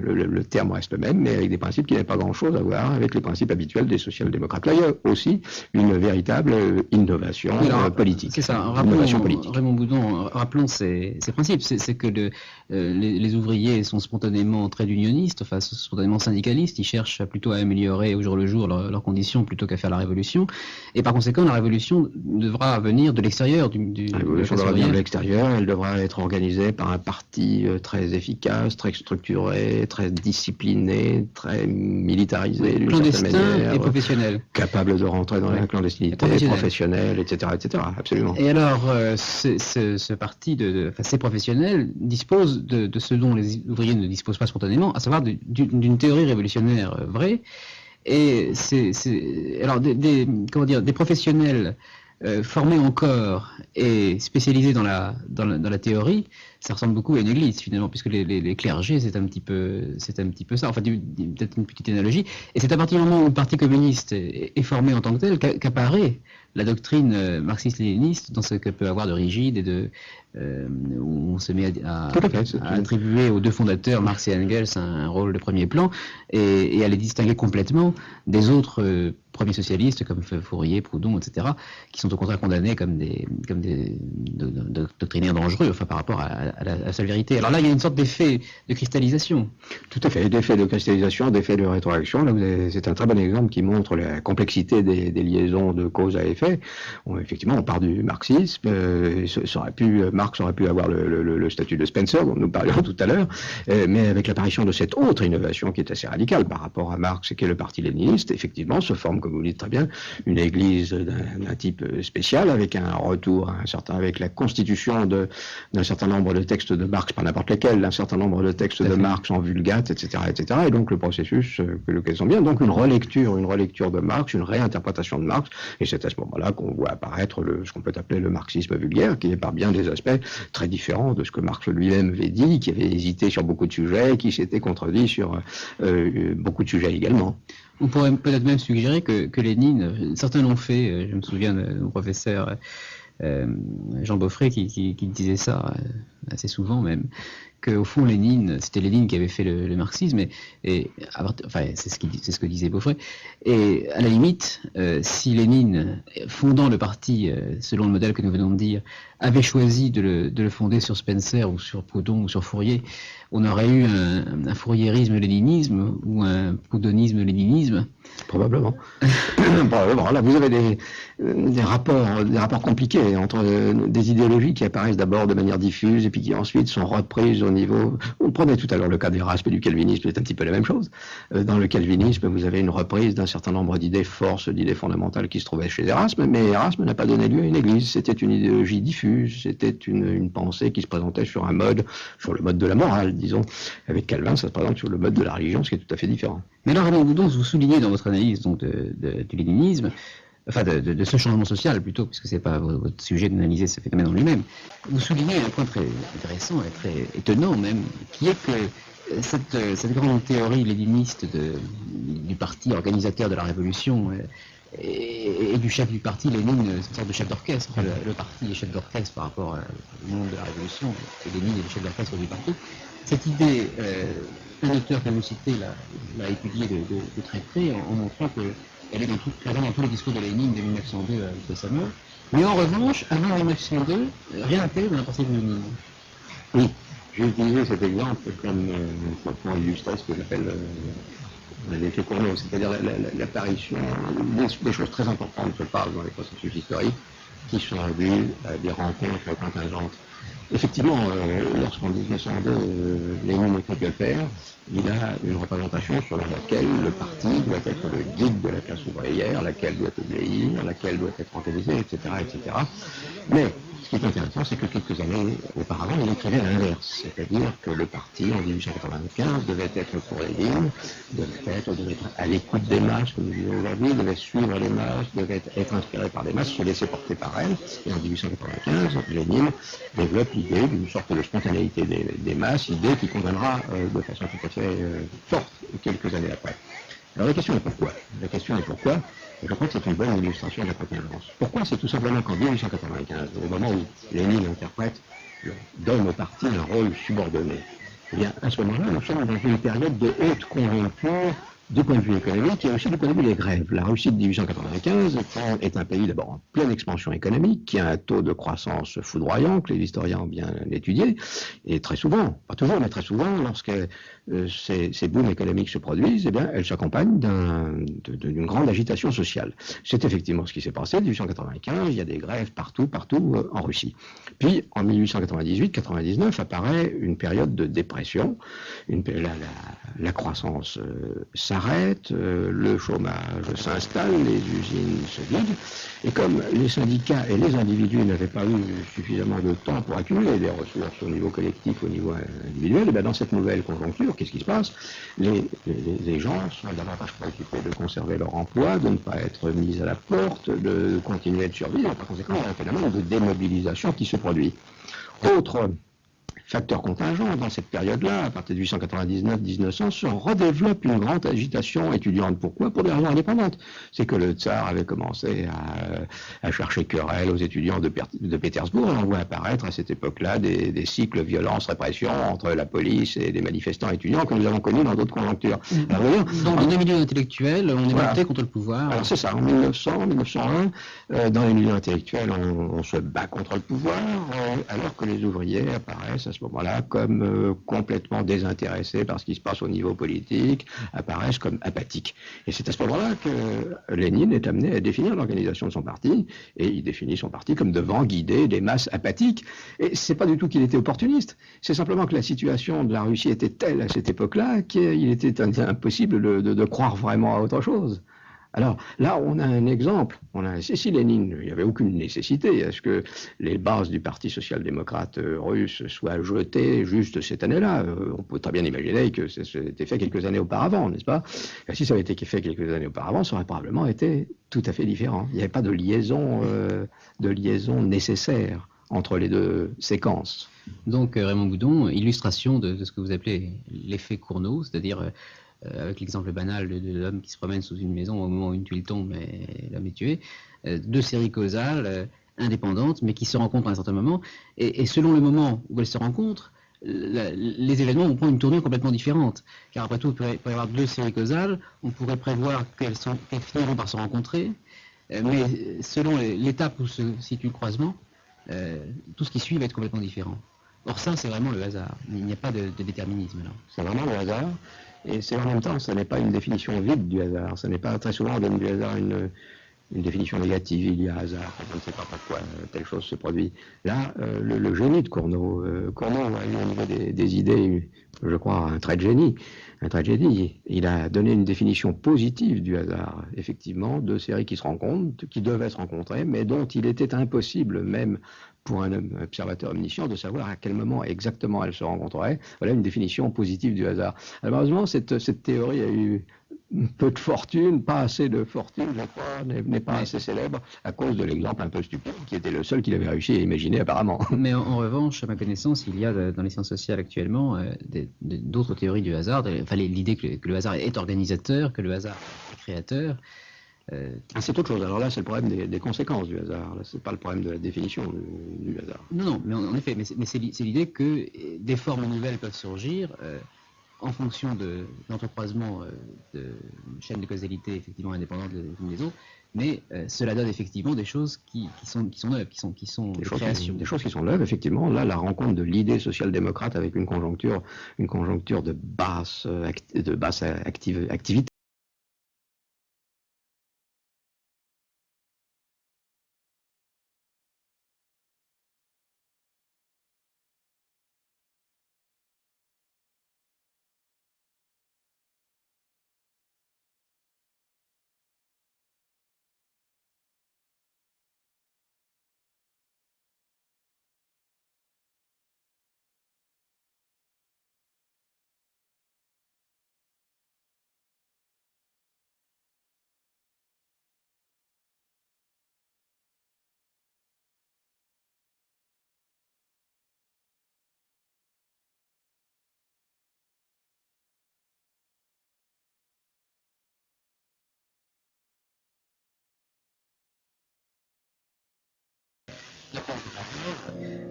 Speaker 3: le terme reste le même, mais avec des principes qui n'avaient pas grand-chose à voir avec les principes habituels des social-démocrates. Là, il y a aussi une véritable innovation politique.
Speaker 2: C'est ça, Raymond Boudon, rappelons ces principes. C'est que les ouvriers sont spontanément trade unionistes, enfin spontanément syndicalistes, ils cherchent plutôt à améliorer au jour le jour leurs conditions plutôt qu'à faire la révolution. Et par conséquent, la révolution devra venir de l'extérieur.
Speaker 3: La révolution devra venir de l'extérieur, elle devra être organisée par un parti très efficace, très structuré, très discipliné, très militarisé,
Speaker 2: clandestin et professionnel.
Speaker 3: Capable de rentrer dans la clandestinité, professionnelle, etc., etc. Absolument.
Speaker 2: Et alors, ce parti, ces professionnels disposent de ce dont les ouvriers ne disposent pas spontanément, à savoir d'une théorie révolutionnaire vraie. Et alors des professionnels formés en corps et spécialisés dans la théorie, ça ressemble beaucoup à une église finalement, puisque les clergés c'est un petit peu ça, enfin peut-être une petite analogie. Et c'est à partir du moment où le Parti communiste est formé en tant que tel qu'apparaît la doctrine marxiste-léniniste dans ce que peut avoir de rigide et où on se met à attribuer aux deux fondateurs, Marx et Engels, un rôle de premier plan et à les distinguer complètement des autres premiers socialistes comme Fourier, Proudhon, etc., qui sont au contraire condamnés comme des doctrinaires dangereux, enfin par rapport à la seule vérité. Alors là, il y a une sorte d'effet de cristallisation.
Speaker 3: Tout à fait, d'effet de cristallisation, d'effet de rétroaction. Là, c'est un très bon exemple qui montre la complexité des liaisons de cause à effet. Effectivement, on part du marxisme. Marx aurait pu avoir le statut de Spencer, dont nous parlions tout à l'heure, mais avec l'apparition de cette autre innovation qui est assez radicale par rapport à Marx, qui est le parti léniniste, effectivement, se forme, comme vous le dites très bien, une église d'un type spécial, avec un retour avec la constitution d'un certain nombre de textes de Marx, pas n'importe lesquels, d'un certain nombre de textes de Marx en vulgate, etc., etc. Et donc le processus que nous connaissons bien, donc une relecture de Marx, une réinterprétation de Marx, et c'est à ce moment-là qu'on voit apparaître ce qu'on peut appeler le marxisme vulgaire, qui est par bien des aspects très différent de ce que Marx lui-même avait dit, qui avait hésité sur beaucoup de sujets, qui s'était contredit sur beaucoup de sujets également.
Speaker 2: On pourrait peut-être même suggérer que Lénine, certains l'ont fait, je me souviens de mon professeur Jean Beaufret qui disait ça assez souvent même, qu'au fond c'était Lénine qui avait fait le marxisme, c'est ce que disait Beaufret, et à la limite, si Lénine, fondant le parti selon le modèle que nous venons de dire, avait choisi de le fonder sur Spencer ou sur Proudhon ou sur Fourier, on aurait eu un fourriérisme-léninisme ou un proudhonisme-léninisme.
Speaker 3: Probablement. Probablement. Là, vous avez des rapports compliqués entre des idéologies qui apparaissent d'abord de manière diffuse et puis qui ensuite sont reprises au niveau... On prenait tout à l'heure le cas d'Erasme et du calvinisme, c'est un petit peu la même chose. Dans le calvinisme, vous avez une reprise d'un certain nombre d'idées forces, d'idées fondamentales qui se trouvaient chez Erasme, mais Erasme n'a pas donné lieu à une église. C'était une idéologie diffuse, c'était une pensée qui se présentait sur le mode de la morale, disons. Avec Calvin, ça se présente sur le mode de la religion, ce qui est tout à fait différent.
Speaker 2: Mais alors, Raymond Boudon, vous soulignez dans votre analyse donc, du léninisme, enfin de ce changement social plutôt, puisque ce n'est pas votre sujet d'analyser ce phénomène en lui-même, vous soulignez un point très intéressant et très étonnant même, qui est que cette grande théorie léniniste du parti organisateur de la révolution et du chef du parti, Lénine, c'est une sorte de chef d'orchestre. Le parti est chef d'orchestre par rapport au monde de la révolution, et Lénine est le chef d'orchestre du parti. Cette idée, un auteur que vous citez l'a étudiée de très près en montrant qu'elle est clairement dans tous les discours de Lénine de 1902 à sa mort. Mais en revanche, avant 1902, rien n'était dans la pensée de Lénine.
Speaker 3: Oui, j'ai utilisé cet exemple pour illustrer ce que j'appelle l'effet Cournot, c'est-à-dire l'apparition des choses très importantes se passent dans les processus historiques qui sont dus à des rencontres contingentes. Effectivement, lorsqu'en 1902, Lénine écrit que faire, il a une représentation sur laquelle le parti doit être le guide de la classe ouvrière, laquelle doit obéir, laquelle doit être organisée, etc., etc. Mais Ce qui est intéressant, c'est que quelques années auparavant, il écrivait l'inverse, c'est-à-dire que le parti, en 1895, devait être pour Lénine, devait être à l'écoute des masses, comme nous disons aujourd'hui, devait suivre les masses, devait être inspiré par les masses, se laisser porter par elles. Et en 1895, Lénine développe l'idée d'une sorte de spontanéité des masses, idée qui condamnera de façon tout à fait forte quelques années après. Alors la question est pourquoi? La question est pourquoi? Je crois que c'est une bonne illustration de la contingence. Pourquoi? C'est tout simplement qu'en 1895, au moment où Lénine interprète, donne au parti un rôle subordonné, eh bien, à ce moment-là, nous sommes dans une période de haute conjoncture du point de vue économique et aussi du point de vue des grèves. La Russie de 1895 est un pays d'abord en pleine expansion économique, qui a un taux de croissance foudroyant, que les historiens ont bien étudié, et très souvent, pas toujours, mais très souvent, lorsque ces booms économiques se produisent, eh bien, elles s'accompagnent d'une grande agitation sociale. C'est effectivement ce qui s'est passé en 1895, il y a des grèves partout en Russie. Puis, en 1898-99, apparaît une période de dépression, la croissance s'arrête, le chômage s'installe, les usines se vident, et comme les syndicats et les individus n'avaient pas eu suffisamment de temps pour accumuler des ressources au niveau collectif, au niveau individuel, et bien dans cette nouvelle conjoncture, qu'est-ce qui se passe? Les gens sont davantage préoccupés de conserver leur emploi, de ne pas être mis à la porte, de continuer de survivre, par conséquent, il y a un phénomène de démobilisation qui se produit. Autre facteur contingent, dans cette période-là, à partir de 1899-1900, se redéveloppe une grande agitation étudiante. Pourquoi? Pour des raisons indépendantes. C'est que le tsar avait commencé à chercher querelle aux étudiants de Pétersbourg. On voit apparaître à cette époque-là des cycles violence-répression entre la police et des manifestants étudiants que nous avons connus dans d'autres conjonctures.
Speaker 2: Alors, dans les milieux intellectuels, on est battu contre le pouvoir.
Speaker 3: Alors c'est ça, en 1900, 1901, dans les milieux intellectuels, on se bat contre le pouvoir, alors que les ouvriers apparaissent à ce moment-là comme complètement désintéressés par ce qui se passe au niveau politique, apparaissent comme apathiques. Et c'est à ce moment-là que Lénine est amené à définir l'organisation de son parti, et il définit son parti comme devant guider des masses apathiques. Et c'est pas du tout qu'il était opportuniste, c'est simplement que la situation de la Russie était telle à cette époque-là qu'il était impossible de croire vraiment à autre chose. Alors là, on a un exemple. Si Lénine, il n'y avait aucune nécessité à ce que les bases du Parti social-démocrate russe soient jetées juste cette année-là. On peut très bien imaginer que ça a été fait quelques années auparavant, n'est-ce pas? Et si ça avait été fait quelques années auparavant, ça aurait probablement été tout à fait différent. Il n'y avait pas de liaison nécessaire entre les deux séquences.
Speaker 2: Donc Raymond Boudon, illustration de ce que vous appelez l'effet Cournot, c'est-à-dire avec l'exemple banal de l'homme qui se promène sous une maison au moment où une tuile tombe et l'homme est tué, deux séries causales indépendantes mais qui se rencontrent à un certain moment, et selon le moment où elles se rencontrent, les événements vont prendre une tournure complètement différente, car après tout il pourrait y avoir deux séries causales, on pourrait prévoir qu'elles finiront par se rencontrer, mais selon l'étape où se situe le croisement, tout ce qui suit va être complètement différent. Or ça, c'est vraiment le hasard. Il n'y a pas de déterminisme là.
Speaker 3: C'est vraiment le hasard, et c'est en même temps, ce n'est pas une définition vide du hasard. Ce n'est pas très souvent on donne du hasard une définition négative. Il y a hasard, on ne sait pas pourquoi telle chose se produit. Là, le génie de Cournot, Cournot a eu au niveau des idées, je crois, un trait de génie. Il a donné une définition positive du hasard. Effectivement, deux séries qui se rencontrent, qui devaient se rencontrer, mais dont il était impossible, même pour un observateur omniscient, de savoir à quel moment exactement elles se rencontreraient. Voilà une définition positive du hasard. Malheureusement, cette théorie a eu peu de fortune, pas assez de fortune, je crois, n'est pas assez célèbre à cause de l'exemple un peu stupide, qui était le seul qu'il avait réussi à imaginer apparemment.
Speaker 2: Mais en revanche, à ma connaissance, il y a dans les sciences sociales actuellement d'autres théories du hasard, enfin l'idée que le hasard est organisateur, que le hasard est créateur.
Speaker 3: C'est autre chose. Alors là, c'est le problème des conséquences du hasard. Là, c'est pas le problème de la définition du hasard.
Speaker 2: Non, mais en effet, mais c'est l'idée que des formes nouvelles peuvent surgir en fonction de l'entrecroisement de chaînes de causalité effectivement indépendantes les unes des autres, mais cela donne effectivement des choses qui sont neuves, qui sont des créations.
Speaker 3: Des choses qui sont neuves, effectivement. Là, la rencontre de l'idée social-démocrate avec une conjoncture de basse activité.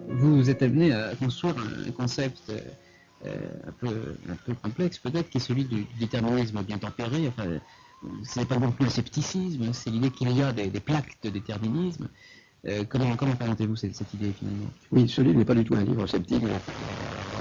Speaker 2: Vous êtes amené à construire un concept un peu complexe peut-être, qui est celui du déterminisme bien tempéré. Enfin, c'est pas non plus le scepticisme, c'est l'idée qu'il y a des plaques de déterminisme. Comment présentez-vous cette idée finalement?
Speaker 3: Oui, ce livre n'est pas du tout un livre sceptique, mais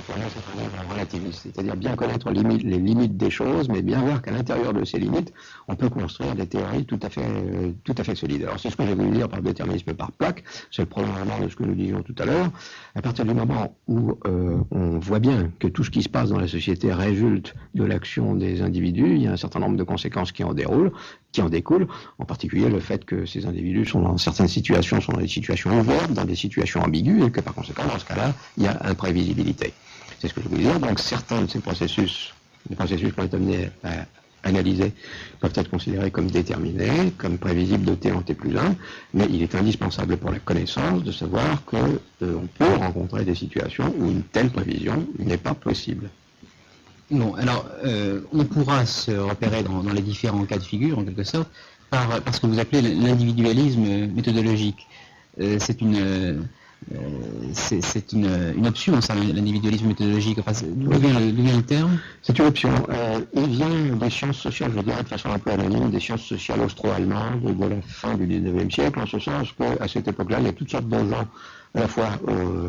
Speaker 3: c'est un livre relativiste, c'est-à-dire bien connaître les limites des choses, mais bien voir qu'à l'intérieur de ces limites, on peut construire des théories tout à fait solides. Alors c'est ce que j'ai voulu dire par déterminisme par plaque, c'est le prolongement de ce que nous disions tout à l'heure. À partir du moment où on voit bien que tout ce qui se passe dans la société résulte de l'action des individus, il y a un certain nombre de conséquences qui en découlent, en particulier le fait que ces individus sont dans certaines situations, sont dans des situations ouvertes, dans des situations ambiguës, et que par conséquent, dans ce cas-là, il y a imprévisibilité. C'est ce que je voulais dire. Donc certains de ces processus, les processus qu'on est amenés à analyser, peuvent être considérés comme déterminés, comme prévisibles de T en T+1, mais il est indispensable pour la connaissance de savoir qu'on peut rencontrer des situations où une telle prévision n'est pas possible.
Speaker 2: Bon, alors, on pourra se repérer dans les différents cas de figure, en quelque sorte, par ce que vous appelez l'individualisme méthodologique. C'est une option, ça, l'individualisme méthodologique. Enfin, d'où vient le terme?
Speaker 3: C'est une option. Il vient des sciences sociales, je dirais de façon un peu anonyme, des sciences sociales austro-allemandes de la fin du 19e siècle, en ce sens qu'à cette époque-là, il y a toutes sortes de gens, à la fois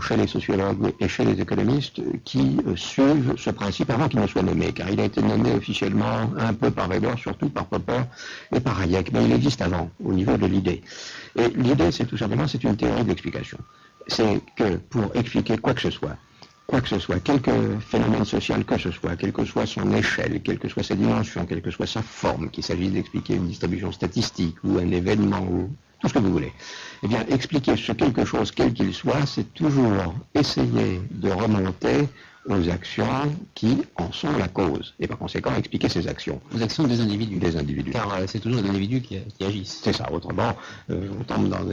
Speaker 3: chez les sociologues et chez les économistes, qui suivent ce principe avant qu'il ne soit nommé, car il a été nommé officiellement un peu par Weber, surtout par Popper et par Hayek, mais il existe avant, au niveau de l'idée. Et l'idée, c'est tout simplement, c'est une théorie de l'explication. C'est que pour expliquer quoi que ce soit, quelque phénomène social que ce soit, quelle que soit son échelle, quelle que soit sa dimension, quelle que soit sa forme, qu'il s'agisse d'expliquer une distribution statistique ou un événement ou tout ce que vous voulez, eh bien, expliquer ce quelque chose, quel qu'il soit, c'est toujours essayer de remonter aux actions qui en sont la cause, et par conséquent expliquer ces actions.
Speaker 2: Aux actions des individus.
Speaker 3: Des individus.
Speaker 2: Car c'est toujours les individus qui agissent.
Speaker 3: C'est ça, autrement, on tombe dans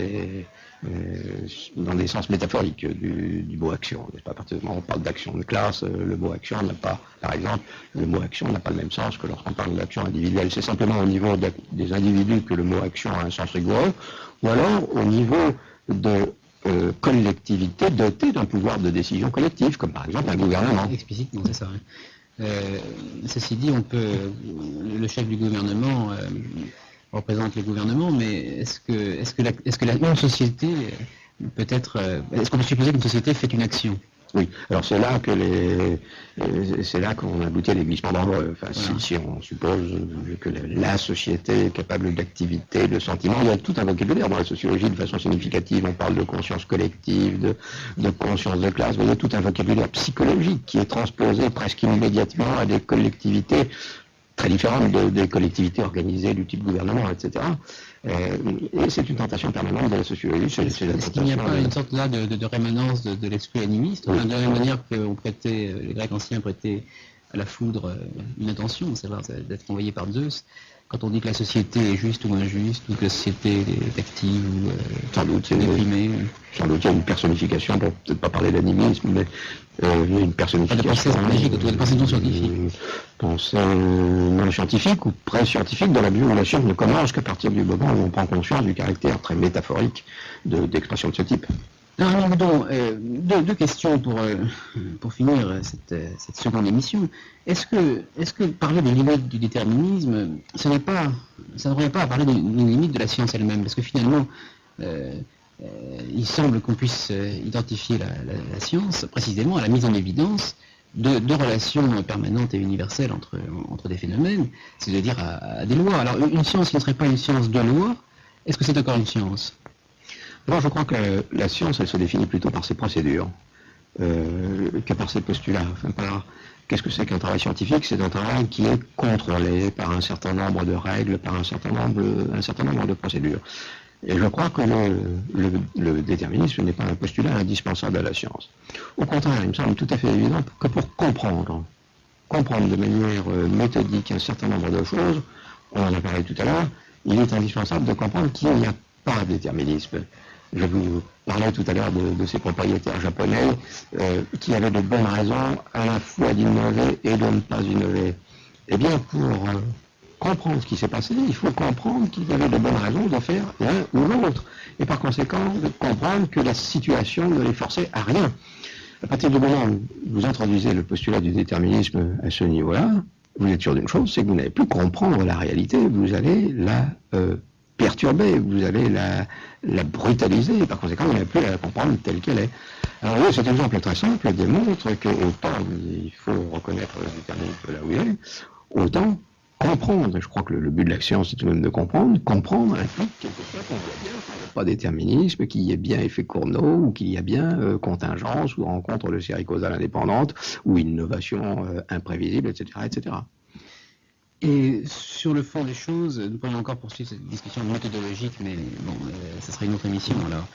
Speaker 3: des sens métaphoriques du mot action. À partir du moment où on parle d'action de classe, le mot action n'a pas, par exemple, le mot action n'a pas le même sens que lorsqu'on parle d'action individuelle. C'est simplement au niveau des individus que le mot action a un sens rigoureux, ou alors au niveau de collectivité dotée d'un pouvoir de décision collective, comme par exemple un gouvernement.
Speaker 2: Explicitement, c'est ça. Ceci dit, le chef du gouvernement représente le gouvernement, mais est-ce que une société est-ce qu'on peut supposer qu'une société fait une action?
Speaker 3: Oui, alors c'est là qu'on aboutit à les glissements dangereux. Enfin, voilà. Si on suppose que la société est capable d'activité, de sentiments, il y a tout un vocabulaire dans la sociologie de façon significative. On parle de conscience collective, de conscience de classe, mais il y a tout un vocabulaire psychologique qui est transposé presque immédiatement à des collectivités très différentes des collectivités organisées du type gouvernement, etc. Et c'est une tentation permanente de la sociologie.
Speaker 2: Est-ce qu'il n'y a pas une sorte là de rémanence de l'esprit animiste, oui. De la même manière que les Grecs anciens prêtaient à la foudre une intention, c'est d'être envoyé par Zeus? Quand on dit que la société est juste ou injuste, ou que la société est active ou
Speaker 3: sans doute
Speaker 2: déprimée.
Speaker 3: Sans doute il y a une personnification, pour peut-être pas parler d'animisme, mais il y a une personnification.
Speaker 2: De pensée magique, de pensée non scientifique.
Speaker 3: Pensée non scientifique ou pré-scientifique, dans la mesure où la science ne commence qu'à partir du moment où on prend conscience du caractère très métaphorique d'expression de ce type.
Speaker 2: Alors, deux questions pour finir cette seconde émission. Est-ce que parler des limites du déterminisme, ça ne revient pas à parler des limites de la science elle-même? Parce que finalement, il semble qu'on puisse identifier la science précisément à la mise en évidence de relations permanentes et universelles entre des phénomènes, c'est-à-dire à des lois. Alors, une science qui ne serait pas une science de loi, est-ce que c'est encore une science?
Speaker 3: D'abord, je crois que la science, elle se définit plutôt par ses procédures que par ses postulats. Enfin, qu'est-ce que c'est qu'un travail scientifique? C'est un travail qui est contrôlé par un certain nombre de règles, par un certain nombre de procédures. Et je crois que le déterminisme n'est pas un postulat indispensable à la science. Au contraire, il me semble tout à fait évident que pour comprendre de manière méthodique un certain nombre de choses, on en a parlé tout à l'heure, il est indispensable de comprendre qu'il n'y a pas de déterminisme. Je vous parlais tout à l'heure de ces propriétaires japonais qui avaient de bonnes raisons à la fois d'innover et de ne pas innover. Eh bien, pour comprendre ce qui s'est passé, il faut comprendre qu'il y avait de bonnes raisons de faire l'un ou l'autre. Et par conséquent, de comprendre que la situation ne les forçait à rien. À partir du moment où vous introduisez le postulat du déterminisme à ce niveau-là, vous êtes sûr d'une chose, c'est que vous n'allez plus comprendre la réalité, vous allez la perturber, vous allez la brutaliser, et par conséquent, vous n'allez plus la comprendre telle qu'elle est. Alors oui, cet exemple est très simple, démontre que autant il faut reconnaître le déterminisme là où il est, autant comprendre. Je crois que le but de l'action, c'est tout de même de comprendre. Comprendre implique quelquefois qu'on voit bien qu'il n'y a pas déterminisme, qu'il y ait bien effet Cournot, ou qu'il y a bien contingence, ou rencontre de série causale indépendante, ou innovation imprévisible, etc., etc.
Speaker 2: Et sur le fond des choses, nous pourrions encore poursuivre cette discussion méthodologique, mais bon, ça sera une autre émission alors.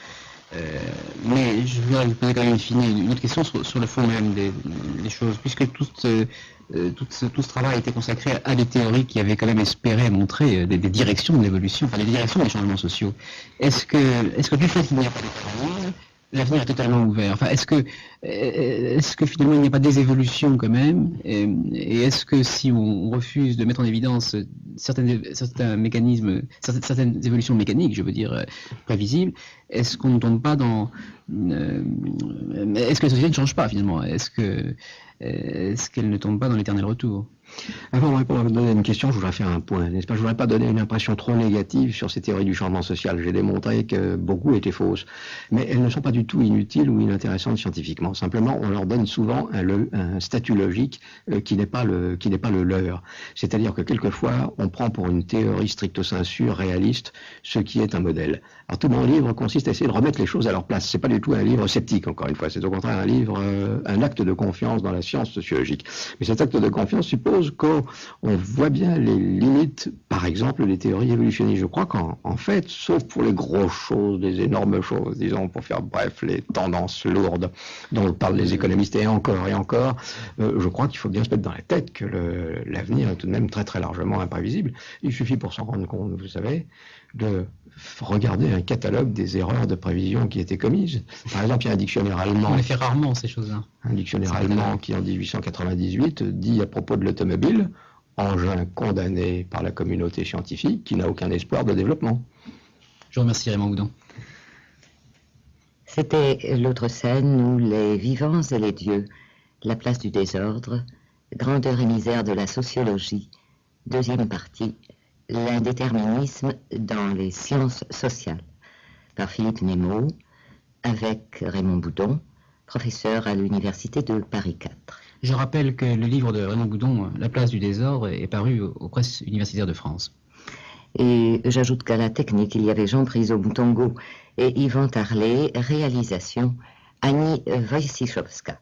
Speaker 2: Mais je voudrais vous poser quand même une autre question sur le fond même des choses, puisque tout ce travail a été consacré à des théories qui avaient quand même espéré montrer des directions de l'évolution, enfin des directions des changements sociaux. Est-ce que du fait qu'il n'y a pas d'économie, l'avenir est totalement ouvert? Enfin, est-ce que finalement il n'y a pas des évolutions quand même? Et est-ce que si on refuse de mettre en évidence certains mécanismes, certaines évolutions mécaniques, je veux dire, prévisibles, est-ce qu'on ne tombe pas dans... est-ce que la société ne change pas finalement? Est-ce qu'elle ne tombe pas dans l'éternel retour?
Speaker 3: Avant de répondre à une question, je voudrais faire un point, n'est-ce pas? Je ne voudrais pas donner une impression trop négative sur ces théories du changement social. J'ai démontré que beaucoup étaient fausses, mais elles ne sont pas du tout inutiles ou inintéressantes scientifiquement. Simplement, on leur donne souvent un statut logique qui n'est pas le leur. C'est-à-dire que quelquefois, on prend pour une théorie stricto sensu réaliste ce qui est un modèle. Alors tout mon livre consiste à essayer de remettre les choses à leur place. C'est pas du tout un livre sceptique, encore une fois. C'est au contraire un acte de confiance dans la science sociologique. Mais cet acte de confiance suppose qu'on voit bien les limites, par exemple, des théories évolutionnistes. Je crois qu'en fait, sauf pour les grosses choses, les énormes choses, disons, pour faire bref, les tendances lourdes dont parlent les économistes et encore, je crois qu'il faut bien se mettre dans la tête que l'avenir est tout de même très très largement imprévisible. Il suffit pour s'en rendre compte, vous savez, de regarder un catalogue des erreurs de prévision qui étaient commises. Par exemple, il y a un dictionnaire allemand.
Speaker 2: On les fait rarement, ces choses-là.
Speaker 3: Un dictionnaire allemand qui, en 1898, dit à propos de l'automobile, engin condamné par la communauté scientifique qui n'a aucun espoir de développement.
Speaker 2: Je vous remercie, Raymond Boudon.
Speaker 1: C'était l'autre scène où les vivants et les dieux, la place du désordre, grandeur et misère de la sociologie, deuxième partie, l'indéterminisme dans les sciences sociales, par Philippe Nemo, avec Raymond Boudon, professeur à l'université de Paris 4.
Speaker 2: Je rappelle que le livre de Raymond Boudon, La place du désordre, est paru aux presses universitaires de France.
Speaker 1: Et j'ajoute qu'à la technique, il y avait Jean Priso Moutongo et Yvan Tarlet, réalisation Annie Wojciechowska.